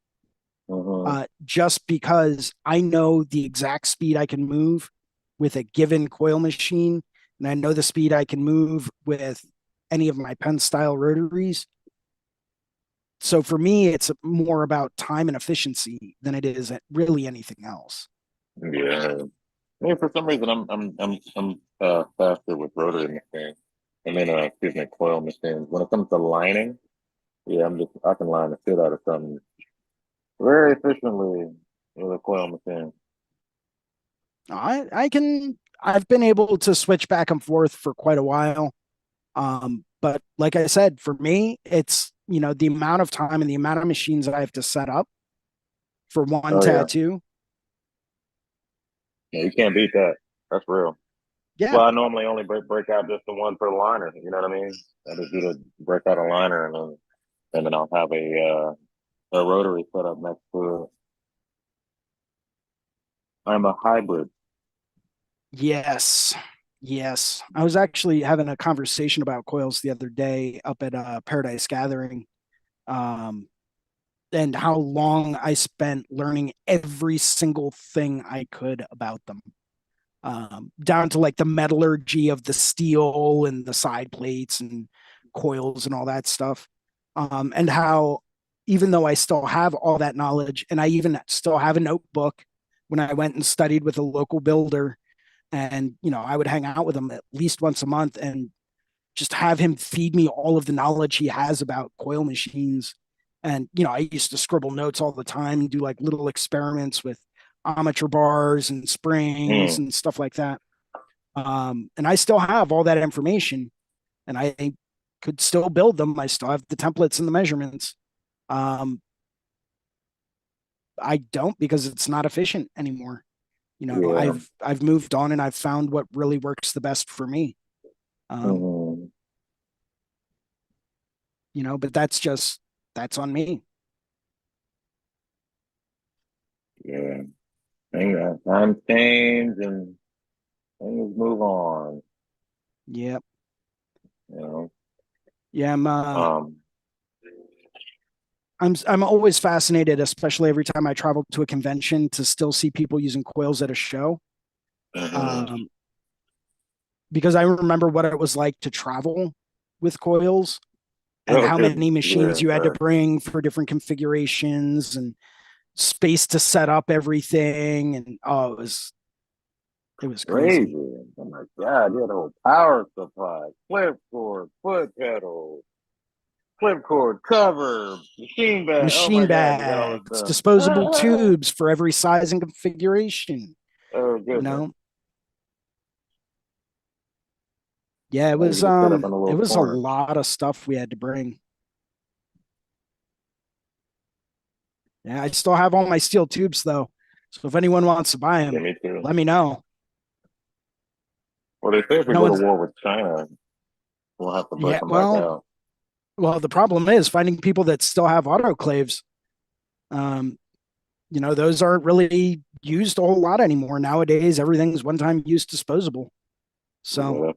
just because I know the exact speed I can move with a given coil machine, and I know the speed I can move with any of my pen style rotaries. So for me, it's more about time and efficiency than it is really anything else. Yeah. Yeah, for some reason, I'm faster with rotary machines. I mean, excuse me, coil machines. When it comes to lining, yeah, I can line the shit out of something very efficiently with a coil machine. I've been able to switch back and forth for quite a while. But like I said, for me, it's, the amount of time and the amount of machines I have to set up for one Oh yeah, tattoo. yeah, you can't beat that. That's real. Yeah. Well, I normally only break out just the one per liner. You know what I mean? I just do the break out a liner and then I'll have a rotary set up next to it. I'm a hybrid. Yes. Yes. I was actually having a conversation about coils the other day up at Paradise Gathering. Um, and how long I spent learning every single thing I could about them. Down to like the metallurgy of the steel and the side plates and coils and all that stuff. And how, even though I still have all that knowledge, and I even still have a notebook when I went and studied with a local builder, and I would hang out with him at least once a month and just have him feed me all of the knowledge he has about coil machines. And I used to scribble notes all the time and do like little experiments with armature bars and springs Mm, and stuff like that. And I still have all that information, and I could still build them. I still have the templates and the measurements. Um, I don't, because it's not efficient anymore. yeah. I've moved on and I've found what really works the best for me. Um, Mm, but that's on me. yeah. Hang on. Times change and things move on. Yep. You know. Yeah, Um. I'm always fascinated, especially every time I travel to a convention, to still see people using coils at a show. Mhm. Um, because I remember what it was like to travel with coils and Oh, how many yeah, machines you had to right. bring for different configurations and space to set up everything. And it was Crazy. crazy. Oh my God, you had a whole power supply, flip cord, foot pedal, flip cord, cover, machine bag. Oh Machine my God, you got all this bags, stuff. disposable tubes for every size and configuration. Oh You goodness. know, yeah, Now you just set up in a it little was a corner. lot of stuff we had to bring. Yeah, I still have all my steel tubes though. So if anyone wants to buy Yeah, them, me too. let me know. Well, they say if we No go to one's war with China, we'll have to break yeah, them back well, out. the problem is finding people that still have autoclaves. Um, those aren't really used a whole lot anymore. Nowadays, everything's one-time use disposable. So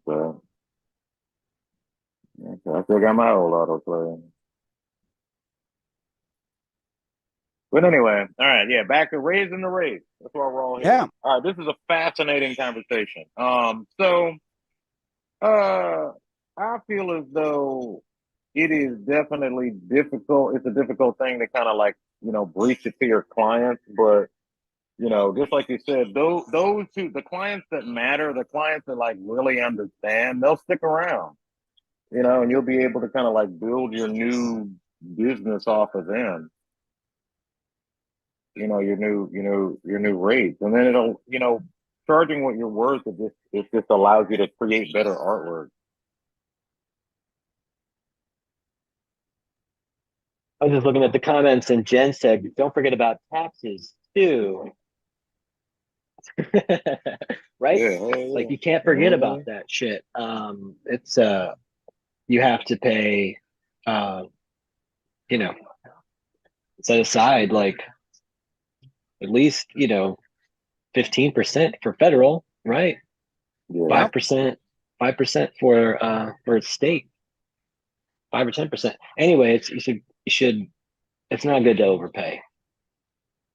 Yeah, I still got my old autoplay. But anyway, all right, yeah, back to raising the race. That's why we're all here. yeah, All right, this is a fascinating conversation. So I feel as though it is definitely difficult. It's a difficult thing to kind of like, breach it to your clients, but just like you said, those who the clients that matter, the clients that like really understand, they'll stick around, and you'll be able to kind of like build your new business off of them. Your new rates, and then it'll, charging what you're worth. It just allows you to create better artwork. I was just looking at the comments, and Jen said, "Don't forget about taxes too." Right? Yeah, hell Like yeah. you can't forget about Mhm. that shit. It's you have to pay, uh, you know, set aside like at least 15% for federal, right? Yeah, yeah, 5%, 5% for state, 5 or 10%. Anyway, you should. It's not good to overpay.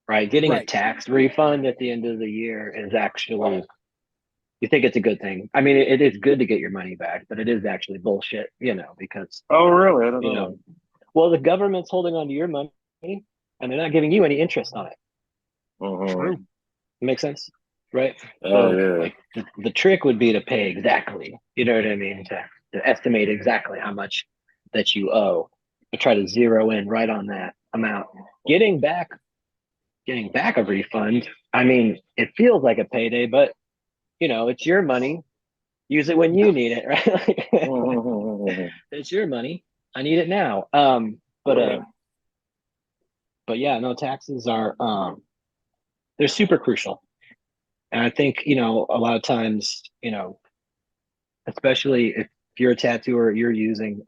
right? Getting a Right. tax refund at the end of the year is actually, you think it's a good thing. I mean, it is good to get your money back, but it is actually bullshit, because, Oh, really? I don't you know know, well, the government's holding on to your money and they're not giving you any interest on it. that. Mm-hmm. True. Make sense? Right. Oh, So yeah. like the trick would be to pay exactly, you know what I mean? To estimate exactly how much that you owe, to try to zero in right on that amount. Getting back a refund, I mean, it feels like a payday, but it's your money. Use it when you need it, right? Mm-hmm. It's your money. I need it now. But yeah, no, taxes are they're super crucial. And I think, a lot of times, especially if you're a tattooer, you're using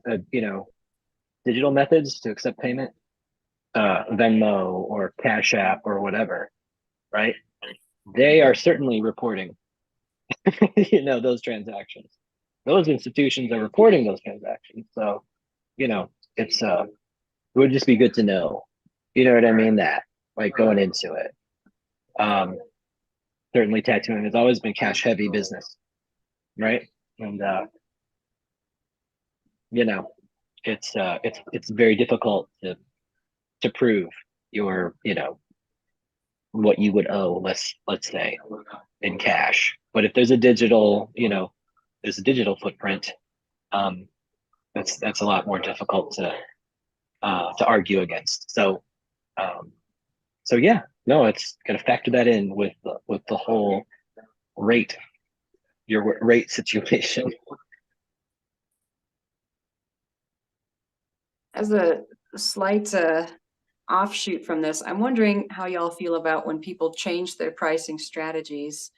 digital methods to accept payment, Venmo or Cash App or whatever, right? They are certainly reporting, those transactions. Those institutions are reporting those transactions. So, it's it would just be good to know, you know what I mean? That like going into it. Certainly tattooing has always been cash heavy business, right? And it's very difficult to prove your what you would owe, let's say, in cash. But if there's a digital footprint, um that's a lot more difficult to argue against. Um so yeah, no, it's gonna factor that in with the whole rate your rate situation. As a slight offshoot from this, I'm wondering how y'all feel about when people change their pricing strategies.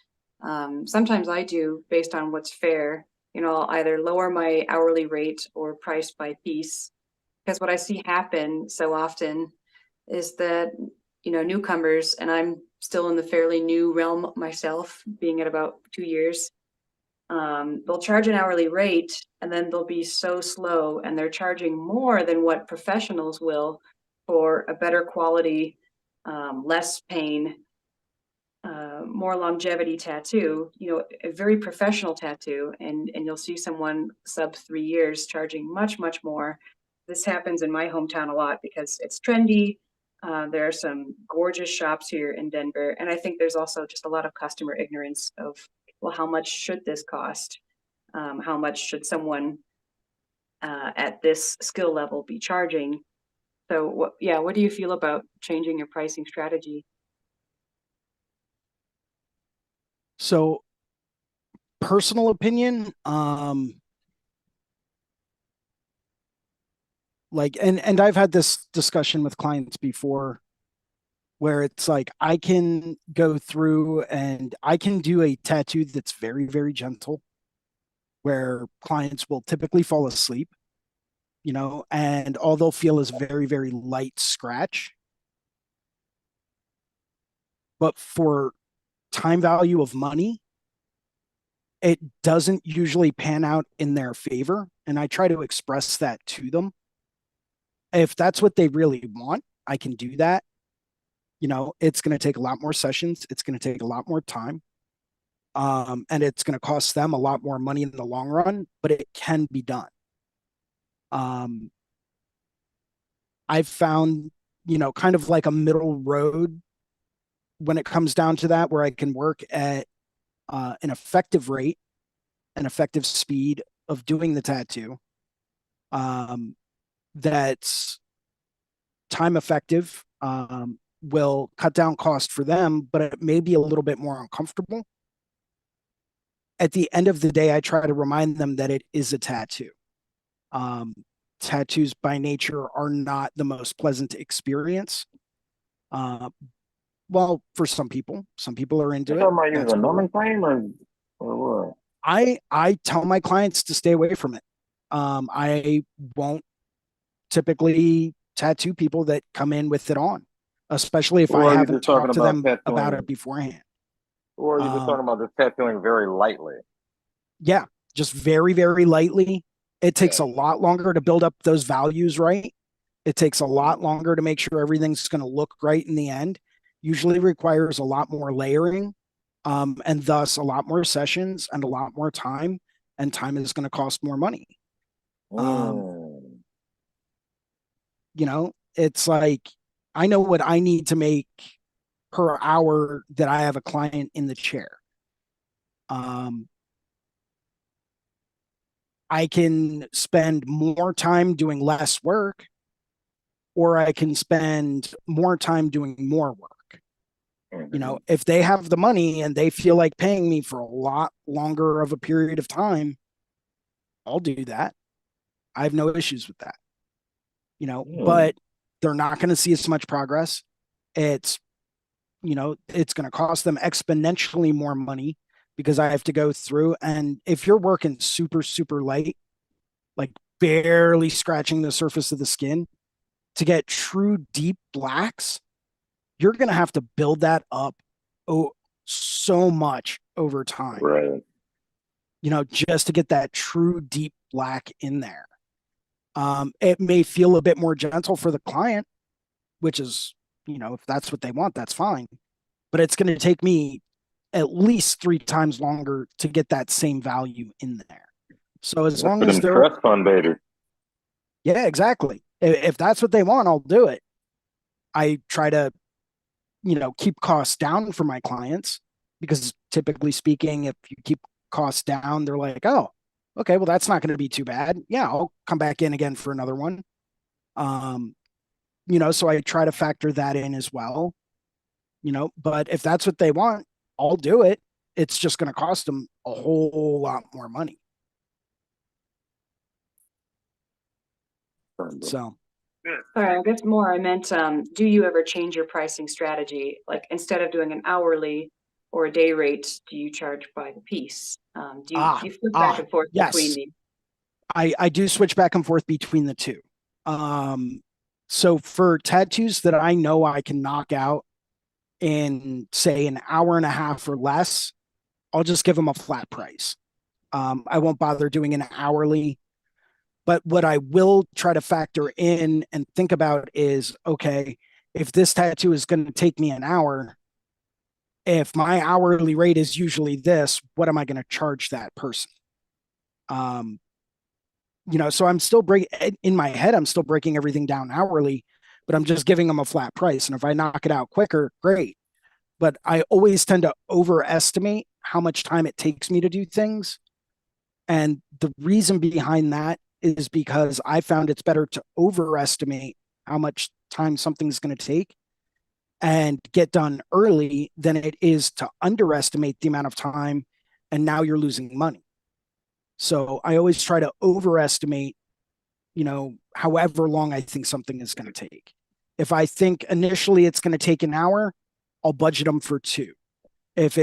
Sometimes I do based on what's fair. I'll either lower my hourly rate or price by piece. Because what I see happen so often is that, newcomers, and I'm still in the fairly new realm myself, being at about 2 years, they'll charge an hourly rate and then they'll be so slow and they're charging more than what professionals will for a better quality, less pain, more longevity tattoo, a very professional tattoo, and you'll see someone sub 3 years charging much, much more. This happens in my hometown a lot because it's trendy. There are some gorgeous shops here in Denver, and I think there's also just a lot of customer ignorance of, well, how much should this cost? How much should someone at this skill level be charging? So, what do you feel about changing your pricing strategy? So, personal opinion, like, and I've had this discussion with clients before where it's like I can go through and I can do a tattoo that's very, very gentle, where clients will typically fall asleep, and all they'll feel is very, very light scratch. But for time value of money, it doesn't usually pan out in their favor. And I try to express that to them. If that's what they really want, I can do that. It's going to take a lot more sessions. It's going to take a lot more time. And it's going to cost them a lot more money in the long run, but it can be done. I've found, kind of like a middle road when it comes down to that, where I can work at an effective rate, an effective speed of doing the tattoo. That's time effective, will cut down cost for them, but it may be a little bit more uncomfortable. At the end of the day, I try to remind them that it is a tattoo. Tattoos by nature are not the most pleasant experience. Well, for some people are into You it. talking about That's using cool. numbing cream or what? I tell my clients to stay away from it. I won't typically tattoo people that come in with it on, especially if I Or are you haven't just talking talked to about them about it tattooing? beforehand. Or are you just talking about just tattooing very lightly? Yeah, just very, very lightly. It takes Yeah. a lot longer to build up those values right. It takes a lot longer to make sure everything's going to look right in the end. usually requires a lot more layering, and thus a lot more sessions and a lot more time, and time is going to cost more money. You know, it's like, I know what I need to make per hour that I have a client in the chair. I can spend more time doing less work, or I can spend more time doing more work. You know, if they have the money and they feel like paying me for a lot longer of a period of time, I'll do that. I have no issues with that. You know, but they're not going to see as much progress. It's, you know, it's going to cost them exponentially more money because I have to go through. And if you're working super, super light, like barely scratching the surface of the skin, to get true deep blacks, you're going to have to build that up so much over time. Right. You know, just to get that true deep black in there. It may feel a bit more gentle for the client, which is, you know, if that's what they want, that's fine. But it's going to take me at least 3 times longer to get that same value in there. So as long as they're trust fund, baby. Yeah, exactly. If that's what they want, I'll do it. I try to, you know, keep costs down for my clients, because typically speaking, if you keep costs down, they're like, oh, okay, well, that's not going to be too bad. Yeah, I'll come back in again for another one. You know, so I try to factor that in as well, you know, but if that's what they want, I'll do it. It's just going to cost them a whole lot more money. So, sorry, I guess more I meant, do you ever change your pricing strategy? Like, instead of doing an hourly or a day rate, do you charge by the piece? Do you flip back and forth between yes. the? I do switch back and forth between the two. So for tattoos that I know I can knock out in, say, an hour and a half or less, I'll just give them a flat price. I won't bother doing an hourly. But what I will try to factor in and think about is, okay, if this tattoo is going to take me an hour, if my hourly rate is usually this, what am I going to charge that person? You know, so I'm still in my head, I'm still breaking everything down hourly, but I'm just giving them a flat price. And if I knock it out quicker, great. But I always tend to overestimate how much time it takes me to do things. And the reason behind that is because I found it's better to overestimate how much time something's going to take and get done early than it is to underestimate the amount of time, and now you're losing money. So I always try to overestimate, you know, however long I think something is going to take. If I think initially it's going to take an hour, I'll budget them for 2. If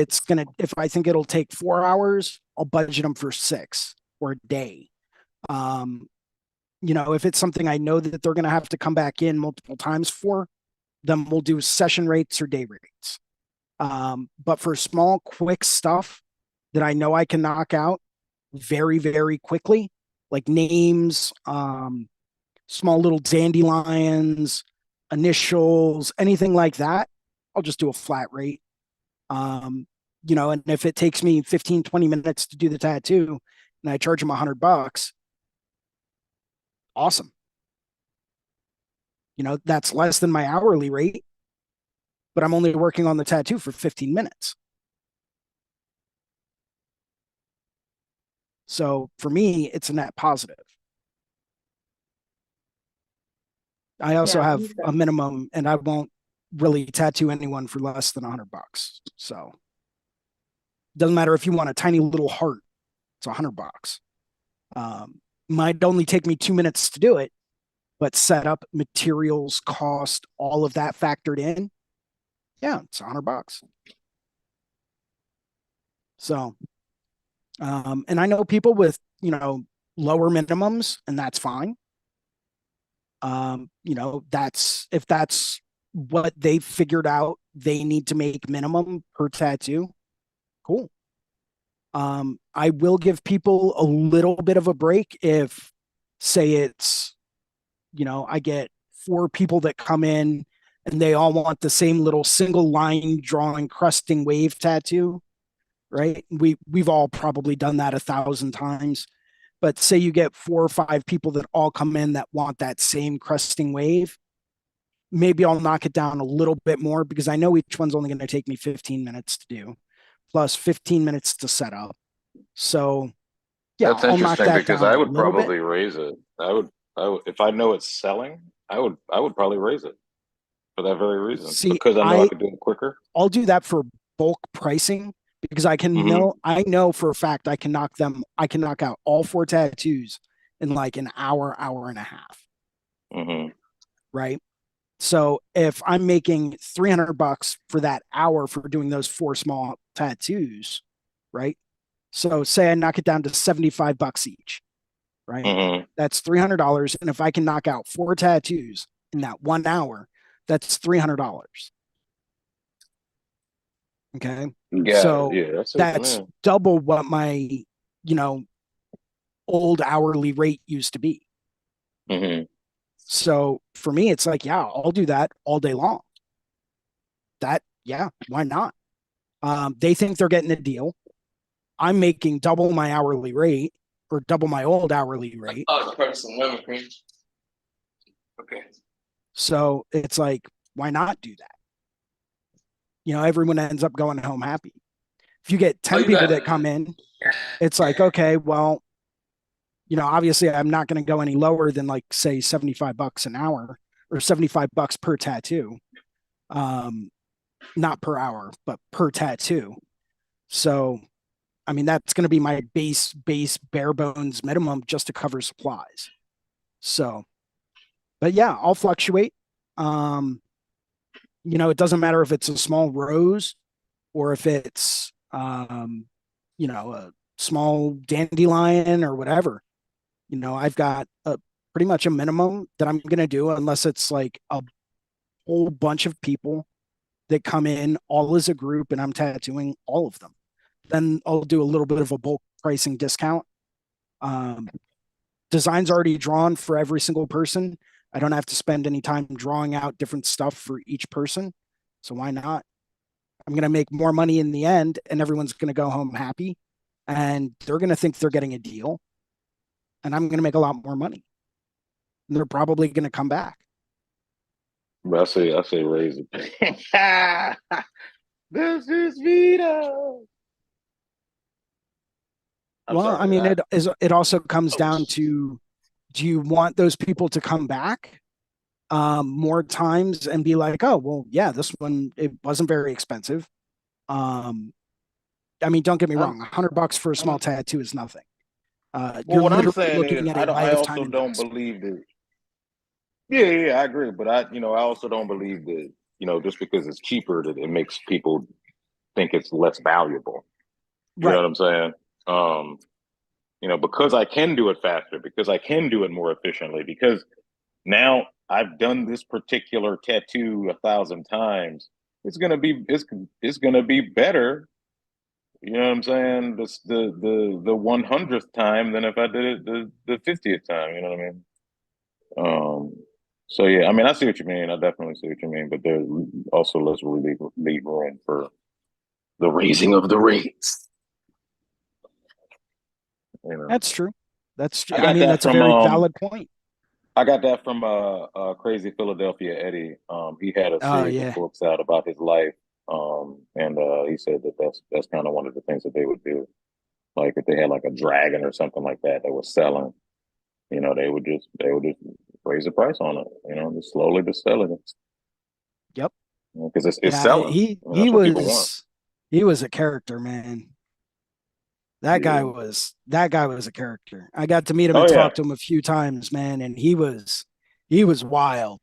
I think it'll take 4 hours, I'll budget them for 6 or a day. You know, if it's something I know that they're going to have to come back in multiple times for, then we'll do session rates or day rates. But for small, quick stuff that I know I can knock out very, very quickly, like names, small little dandelions, initials, anything like that, I'll just do a flat rate. You know, and if it takes me 15, 20 minutes to do the tattoo and I charge them $100, awesome. You know, that's less than my hourly rate, but I'm only working on the tattoo for 15 minutes. So for me, it's a net positive. I also have a minimum, and I won't really tattoo anyone for less than $100. So it doesn't matter if you want a tiny little heart, it's $100. Might only take me 2 minutes to do it, but setup, materials, cost, all of that factored in, yeah, it's $100. So, and I know people with, you know, lower minimums, and that's fine. You know, if that's what they figured out, they need to make minimum per tattoo. Cool. I will give people a little bit of a break if, say, it's, you know, I get 4 people that come in and they all want the same little single line drawing cresting wave tattoo, right? We've all probably done that 1,000 times. But say you get 4 or 5 people that all come in that want that same cresting wave, maybe I'll knock it down a little bit more because I know each one's only going to take me 15 minutes to do, plus 15 minutes to set up. So yeah, That's I'll knock interesting that because down I a would little bit. probably raise it. I would, if I know it's selling, I would probably raise it for that very reason See, because I know I could do it quicker. I'll do that for bulk pricing because I know for a fact I can knock out all 4 tattoos in like an hour and a half. Mm-hmm. Right. So if I'm making $300 for that hour for doing those 4 small tattoos, right? So say I knock it down to $75 each, right? Mm-hmm. That's $300. And if I can knock out 4 tattoos in that 1 hour, that's $300. Okay. Yeah, So yeah, that's what you that's mean. double what my, you know, old hourly rate used to be. Mm-hmm. So for me, it's like, yeah, I'll do that all day long. Yeah, why not? They think they're getting a deal. I'm making double my hourly rate or double my old hourly rate. Oh, person, women cream. Okay. So it's like, why not do that? You know, everyone ends up going home happy. If you get 10 people that come in, it's like, okay, well, you know, obviously I'm not going to go any lower than like, say, $75 an hour or $75 per tattoo. Not per hour, but per tattoo. So, I mean, that's going to be my base bare bones minimum just to cover supplies. So, but yeah, I'll fluctuate. You know, it doesn't matter if it's a small rose or if it's, you know, a small dandelion or whatever. You know, I've got pretty much a minimum that I'm going to do unless it's like a whole bunch of people that come in all as a group and I'm tattooing all of them. Then I'll do a little bit of a bulk pricing discount. Designs already drawn for every single person. I don't have to spend any time drawing out different stuff for each person. So why not? I'm going to make more money in the end and everyone's going to go home happy and they're going to think they're getting a deal and I'm going to make a lot more money. And they're probably going to come back. But I say raise it. This is Vito. Well, I mean, it also comes down to, do you want those people to come back more times and be like, oh, well, yeah, this one, it wasn't very expensive. I mean, don't get me wrong, $100 for a small tattoo is nothing. You're what I'm literally saying looking is, at a I lifetime also don't investment. believe that. Yeah, I agree. But I also don't believe that, just because it's cheaper, that it makes people think it's less valuable. You know Right. what I'm saying? Because I can do it faster, because I can do it more efficiently, because now I've done this particular tattoo 1,000 times. It's gonna be better. You know what I'm saying? The 100th time than if I did it the 50th time. You know what I mean? So yeah, I mean, I see what you mean. I definitely see what you mean. But there's also, let's really leave room for the raising of the rates. That's true. That's true. I I got mean, that that's a from very valid point. I got that from Crazy Philadelphia Eddie. He had a Oh, series of yeah. books out about his life. And he said that that's kind of one of the things that they would do. Like if they had like a dragon or something like that was selling, they would just raise the price on it, just slowly but steadily. Yep. Because it's Yeah, selling. That's what people want. he was a character, man. That Yeah. guy was a character. I got to meet him Oh and yeah. talk to him a few times, man, and he was wild.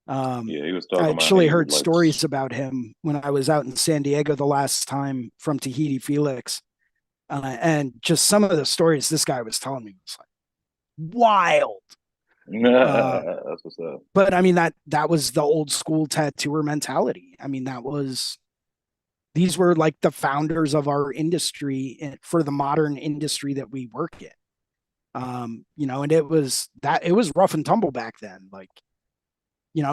Yeah, he was I talking about actually he was heard like, stories about him when I was out in San Diego the last time from Tahiti Felix. And just some of the stories this guy was telling me was like wild. that's what's up. But I mean, that was the old school tattooer mentality. I mean, these were like the founders of our industry for the modern industry that we work in. And it was rough and tumble back then. Like,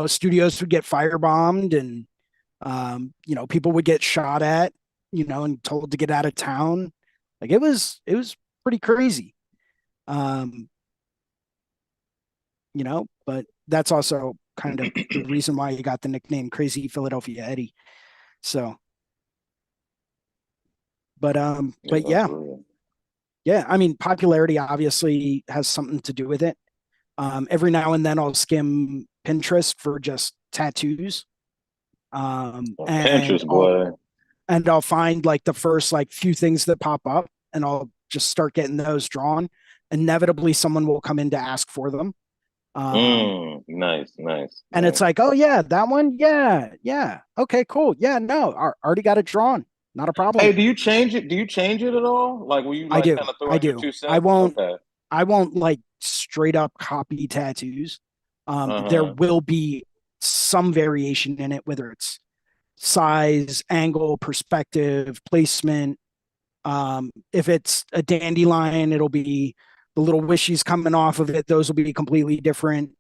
studios would get firebombed and, people would get shot at, and told to get out of town. Like it was pretty crazy. Um, but that's also kind of the reason why you got the nickname Crazy Philadelphia Eddie. So, but yeah, I mean, popularity obviously has something to do with it. Every now and then I'll skim Pinterest for just tattoos. And Pinterest, boy. I'll find like the first like few things that pop up and I'll just start getting those drawn. Inevitably someone will come in to ask for them. Nice. And it's like, oh yeah, that one. Yeah. Okay, cool. Yeah, no, already got it drawn. Not a problem. Hey, do you change it? Do you change it at all? Like, will you I like do. kind of throw I in your do. 2 cents? I Okay. won't like straight up copy tattoos. There Uh-huh. will be some variation in it, whether it's size, angle, perspective, placement. If it's a dandelion, it'll be the little wishies coming off of it. Those will be completely different.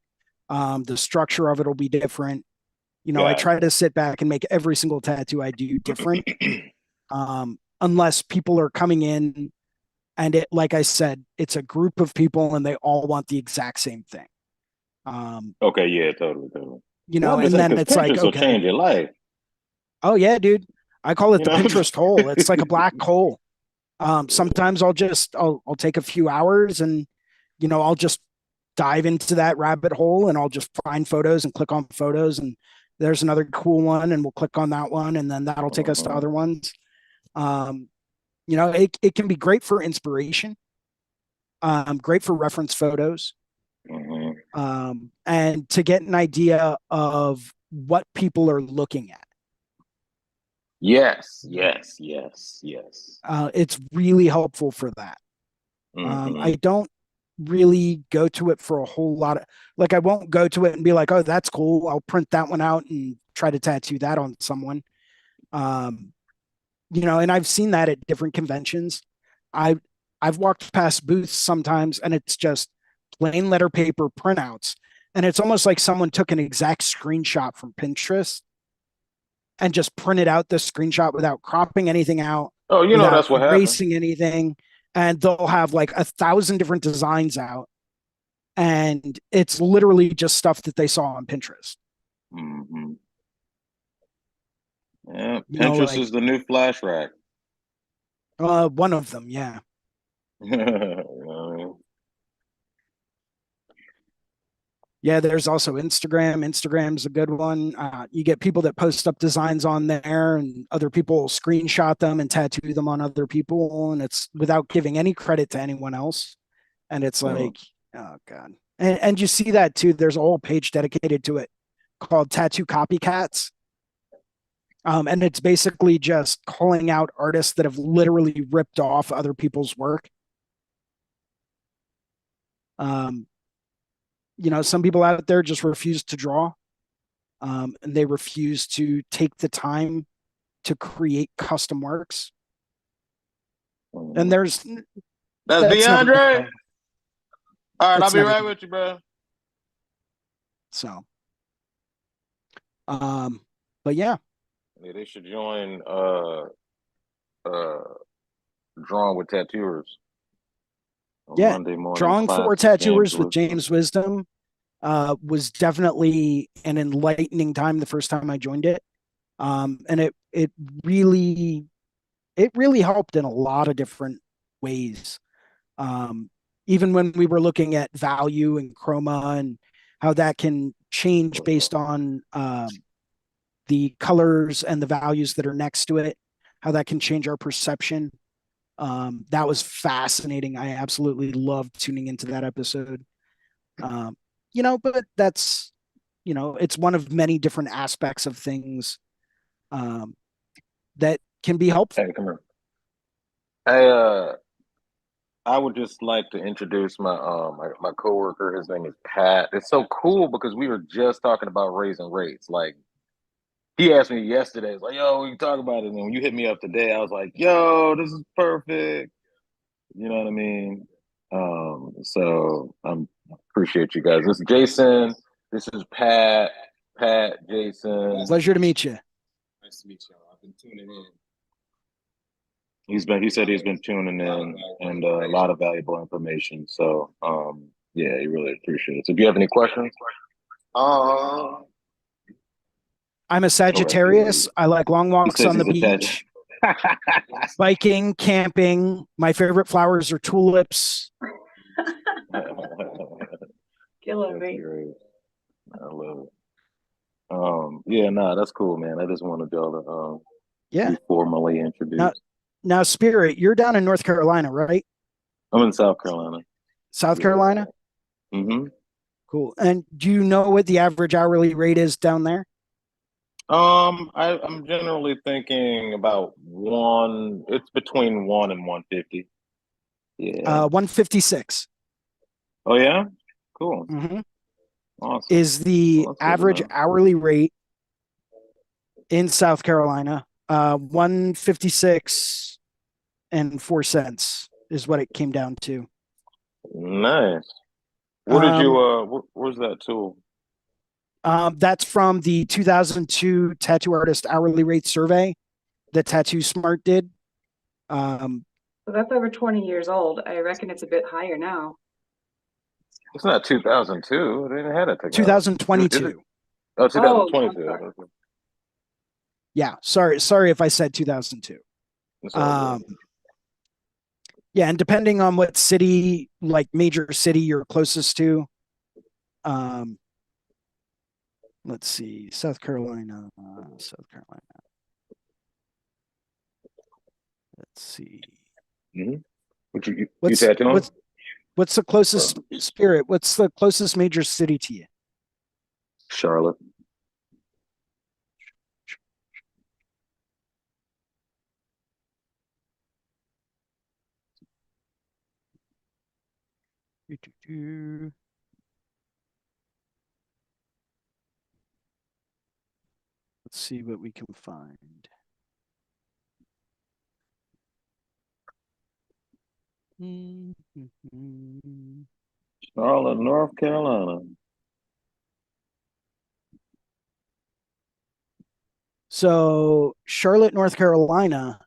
The structure of it will be different. I Got try to sit back and make every single tattoo I do different. Unless people are coming in and it, like I said, it's a group of people and they all want the exact same thing. Okay, yeah, totally. Well, I'm just And saying, then because it's like, Pinterest will okay, change your life. oh yeah, dude, I call it You the know? Pinterest hole. It's like a black hole. Sometimes I'll take a few hours and, I'll just dive into that rabbit hole and I'll just find photos and click on photos and there's another cool one and we'll click on that one and then that'll take us to Uh-huh. other ones. It can be great for inspiration, great for reference photos, Uh-huh. and to get an idea of what people are looking at. Yes. It's really helpful for that. Mm-hmm. I don't really go to it for a whole lot of, like, I won't go to it and be like, oh, that's cool. I'll print that one out and try to tattoo that on someone. And I've seen that at different conventions. I I've walked past booths sometimes and it's just plain letter paper printouts. And it's almost like someone took an exact screenshot from Pinterest and just printed out the screenshot without cropping anything out, Oh, without that's what happened. erasing anything. And they'll have like 1,000 different designs out. And it's literally just stuff that they saw on Pinterest. Mm-hmm. Yeah, You know, Pinterest like is the new flash rack. one of them, yeah. You know what I mean? Yeah, there's also Instagram. Instagram's a good one. You get people that post up designs on there, and other people screenshot them and tattoo them on other people, and it's without giving any credit to anyone else. And it's Mhm. like, oh god. And you see that too. There's a whole page dedicated to it called Tattoo Copycats. And it's basically just calling out artists that have literally ripped off other people's work. Um, some people out there just refuse to draw, and they refuse to take the time to create custom works. And That's that's never going DeAndre. to, All right, I'll it's be never right gonna, with you, bro. so, um, but yeah, Yeah, they should join uh Drawing with Tattooers on yeah, Monday morning drawing class for with James tattooers with Wisdom. James Wisdom was definitely an enlightening time the first time I joined it. And it really helped in a lot of different ways. Um, Even when we were looking at value and chroma and how that can change based on the colors and the values that are next to it, how that can change our perception. That was fascinating. I absolutely loved tuning into that episode. But that's, it's one of many different aspects of things um, that can be helpful. Hey, come here. Hey, I would just like to introduce my coworker. His name is Pat. It's so cool because we were just talking about raising rates. Like he asked me yesterday, it's like, yo, we can talk about it. And when you hit me up today, I was like, yo, this is perfect. You know what I mean? So I appreciate you guys. This is Jason. This is Pat. Pat, Jason. Pleasure to meet you. Nice to meet y'all. I've been tuning in. He said he's been tuning in and a lot of valuable information. So yeah, he really appreciates it. So do you have any questions? I'm a Sagittarius. I like long He walks says on the he's beach, attached. biking, camping. My favorite flowers are tulips. Killing That's me. great. I love it. Yeah, nah, that's cool, man. I just wanted y'all to Yeah. be formally introduced. Now, Spirit, you're down in North Carolina, right? I'm in South Carolina. South Carolina? Mm-hmm. Cool. And do you know what the average hourly rate is down there? I'm generally thinking about it's between 1 and 150. Yeah. 156 Oh yeah? Cool. Awesome. is the Well, that's good to average know. hourly rate in South Carolina. 156 and 4 cents is what it came down to. Nice. Where did you where's that tool? That's from the 2002 tattoo artist hourly rate survey that Tattoo Smart did. So that's over 20 years old. I reckon it's a bit higher now. It's not 2002. They didn't have that technology. 2022. Oh, 2022. Oh, I'm sorry. Yeah, sorry if I said 2002. It's all good. Yeah, and depending on what city, like major city you're closest to, let's see, South Carolina. Let's see. Mm-hmm. You tattooing? What's the closest Spirit? What's the closest major city to you? Charlotte. Let's see what we can find. Charlotte, North Carolina. So Charlotte, North Carolina,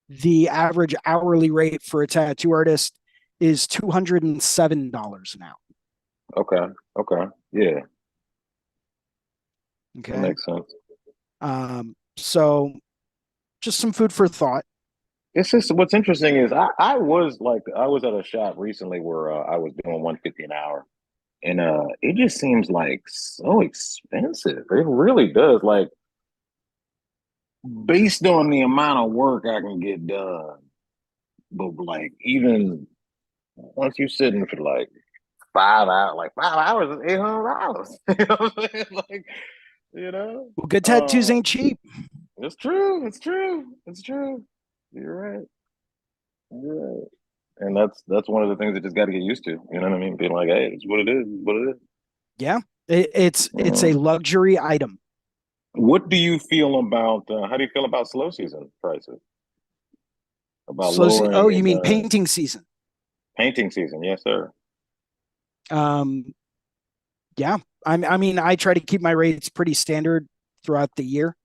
the average hourly rate for a tattoo artist is $207 an hour. Okay. Yeah. Okay. That makes sense. So just some food for thought. It's just what's interesting is I was at a shop recently where I was doing 150 an hour, and it just seems like so expensive. It really does. Like based on the amount of work I can get done, but like even once you're sitting for like 5 hours, like 5 hours is $800. You know what I'm saying? Like, Well, good tattoos ain't cheap. It's true. You're right. And that's one of the things that just got to get used to. You know what I mean? Being like, hey, it's what it is. What it is. Yeah, it's a luxury item. What do you feel about? How do you feel about slow season prices? About Oh, you mean painting season? Painting season, yes, sir. Yeah. I mean, I try to keep my rates pretty standard throughout the year.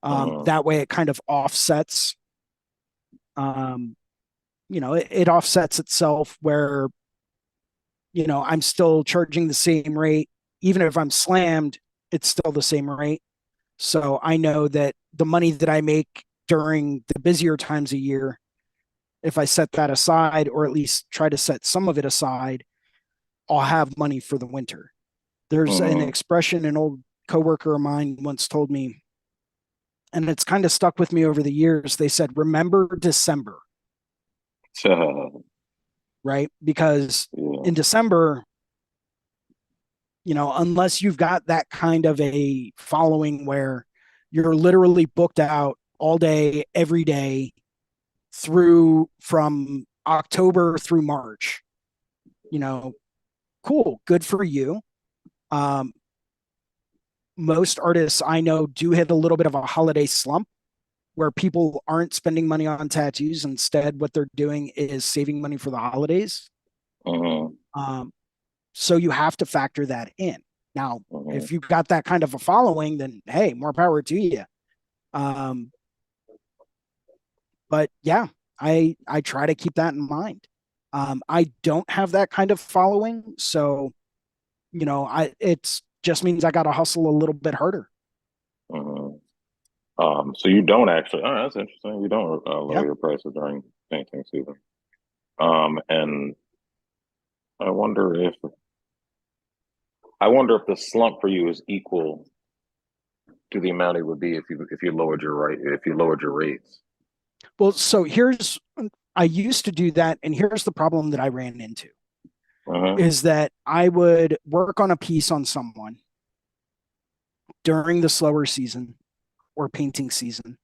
That way it kind of offsets. It offsets itself where, I'm still charging the same rate. Even if I'm slammed, it's still the same rate. So I know that the money that I make during the busier times a year, if I set that aside, or at least try to set some of it aside, I'll have money for the winter. There's an expression an old coworker of mine once told me, and it's kind of stuck with me over the years. They said, remember December. Right? Because in December, unless you've got that kind of a following where you're literally booked out all day, every day from October through March, cool, good for you. Most artists I know do hit a little bit of a holiday slump where people aren't spending money on tattoos. Instead, what they're doing is saving money for the holidays. So you have to factor that in. Now, Mhm. if you've got that kind of a following, then hey, more power to you. But yeah, I try to keep that in mind. I don't have that kind of following, so it's just means I got to hustle a little bit harder. Mhm. So you don't actually. Oh, that's interesting. You don't lower Yeah. your prices during painting season. And I wonder if the slump for you is equal to the amount it would be if you lowered your rates. Well, so I used to do that, and here's the problem that I ran into Uh-huh. is that I would work on a piece on someone during the slower season or painting season.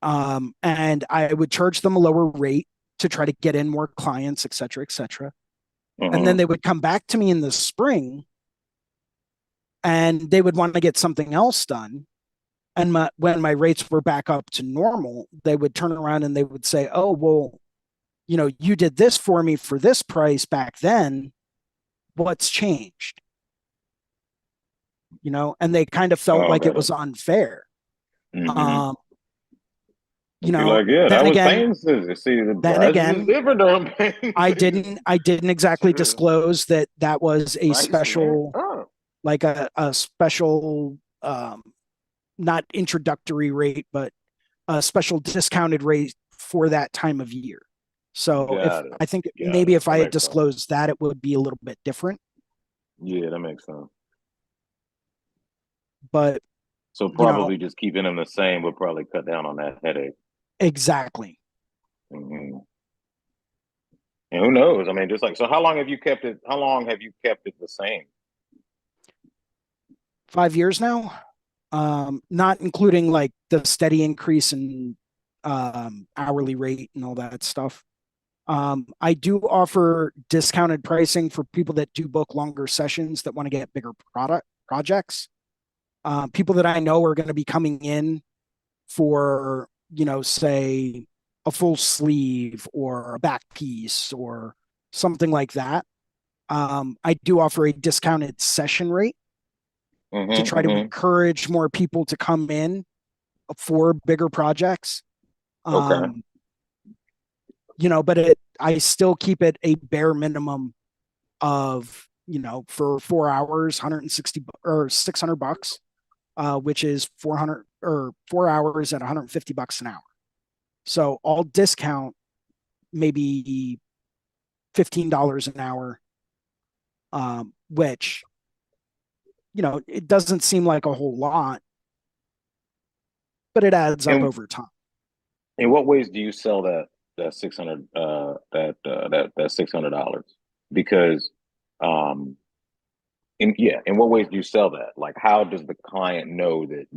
And I would charge them a lower rate to try to get in more clients, et cetera, et cetera. And then Uh-huh. they would come back to me in the spring and they would want to get something else done. And when my rates were back up to normal, they would turn around and they would say, oh, well, you did this for me for this price back then. What's changed? And they kind of felt Oh, like it got it. was unfair. Mm-hmm. Um, You're like, yeah, then that was again, pain scissors. See, the then prices is again, different during pain I season. didn't I didn't exactly Shit. disclose that was a Nice, man. special, Oh. like a special, not introductory rate, but a special discounted rate for that time of year. So if Got it. I think Got maybe it. if That I had makes sense. disclosed that, it would be a little bit different. Yeah, that makes sense. But So you know, probably just keeping them the same would probably cut down on that headache. exactly. Mm-hmm. And who knows? I mean, just like, so how long have you kept it? How long have you kept it the same? 5 years now, not including like the steady increase in hourly rate and all that stuff. I do offer discounted pricing for people that do book longer sessions that want to get bigger projects. People that I know are going to be coming in for, say a full sleeve or a back piece or something like that. I do offer a discounted session rate to Mm-hmm, try to mm-hmm. encourage more people to come in for bigger projects. Okay. Um, but I still keep it a bare minimum of, for 4 hours, 160 or $600, which is 400 or 4 hours at $150 an hour. So I'll discount maybe $15 an hour, which, it doesn't seem like a whole lot, but it adds up And over time. in what ways do you sell that 600 that $600? Because in what ways do you sell that? Like, how does the client know that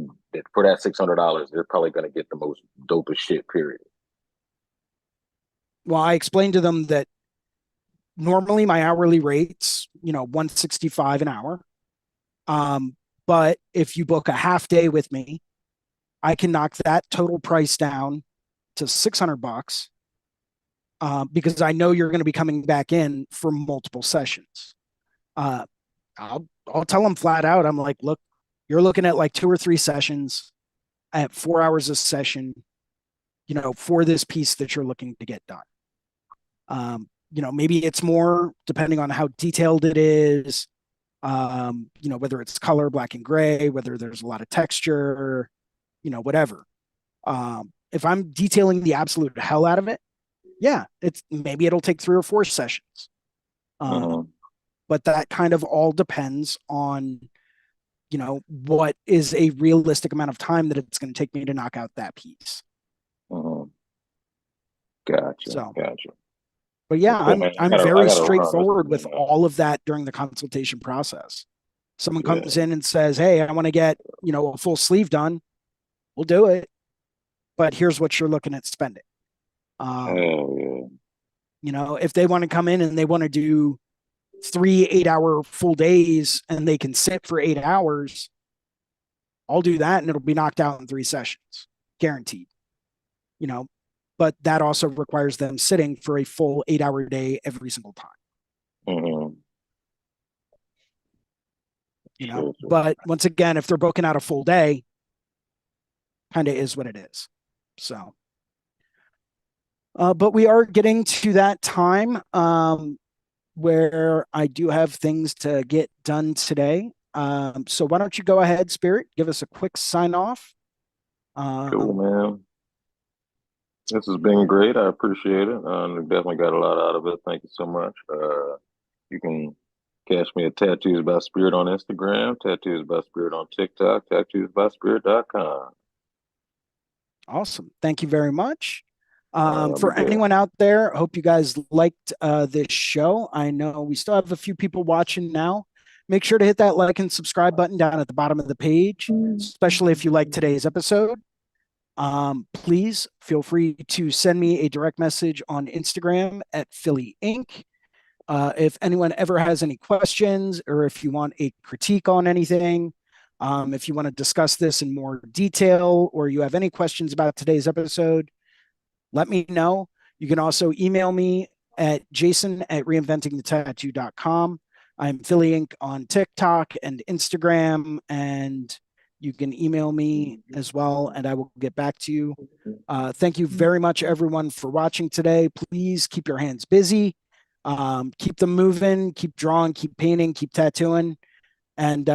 for that $600 they're probably going to get the most dopest shit? Period. Well, I explained to them that normally my hourly rates, 165 an hour. But if you book a half day with me, I can knock that total price down to $600, because I know you're going to be coming back in for multiple sessions. Uh, I'll tell them flat out. I'm like, look, you're looking at like 2 or 3 sessions at 4 hours a session, for this piece that you're looking to get done. Maybe it's more depending on how detailed it is. Whether it's color, black and gray, whether there's a lot of texture, whatever. If I'm detailing the absolute hell out of it, yeah, it'll take 3 or 4 sessions. Mm-hmm. But that kind of all depends on, what is a realistic amount of time that it's going to take me to knock out that piece. Mm-hmm. Gotcha. So, Gotcha. but yeah, Well, cool, man. I'm I very gotta run. This has straightforward with been all of that during the consultation process. Someone yeah. comes in and says, "Hey, I want to get, a full sleeve done." We'll do it, but here's what you're looking at spending. Hell yeah. If they want to come in and they want to do 3 8-hour full days and they can sit for 8 hours, I'll do that and it'll be knocked out in 3 sessions, guaranteed. But that also requires them sitting for a full 8-hour day every single time. Mm-hmm. you know. Sure. But once again, if they're booking out a full day, kind of is what it is. So, but we are getting to that time where I do have things to get done today. So why don't you go ahead, Spirit, give us a quick sign off. Cool, man. This has been great. I appreciate it. Definitely got a lot out of it. Thank you so much. You can catch me at Tattoos by Spirit on Instagram, Tattoos by Spirit on TikTok, tattoosbyspirit.com. Awesome. Thank you very much. I'll For be there. anyone out there, I hope you guys liked this show. I know we still have a few people watching now. Make sure to hit that like and subscribe button down at the bottom of the page, especially if you like today's episode. Please feel free to send me a direct message on Instagram at Philly Inc. If anyone ever has any questions or if you want a critique on anything, if you want to discuss this in more detail or you have any questions about today's episode, let me know. You can also email me at jason@reinventingthetattoo.com. I'm Philly Inc. on TikTok and Instagram, and you can email me as well, and I will get back to you. Thank you very much, everyone, for watching today. Please keep your hands busy. Keep them moving, keep drawing, keep painting, keep tattooing. And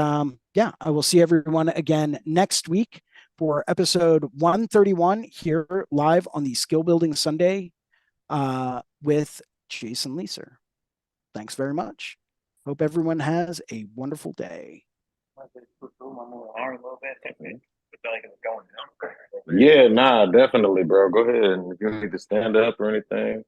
yeah, I will see everyone again next week for episode 131 here live on the Skill Building Sunday with Jason Leeser. Thanks very much. Hope everyone has a wonderful day. Yeah, nah, definitely, bro. Go ahead. If you need to stand up or anything.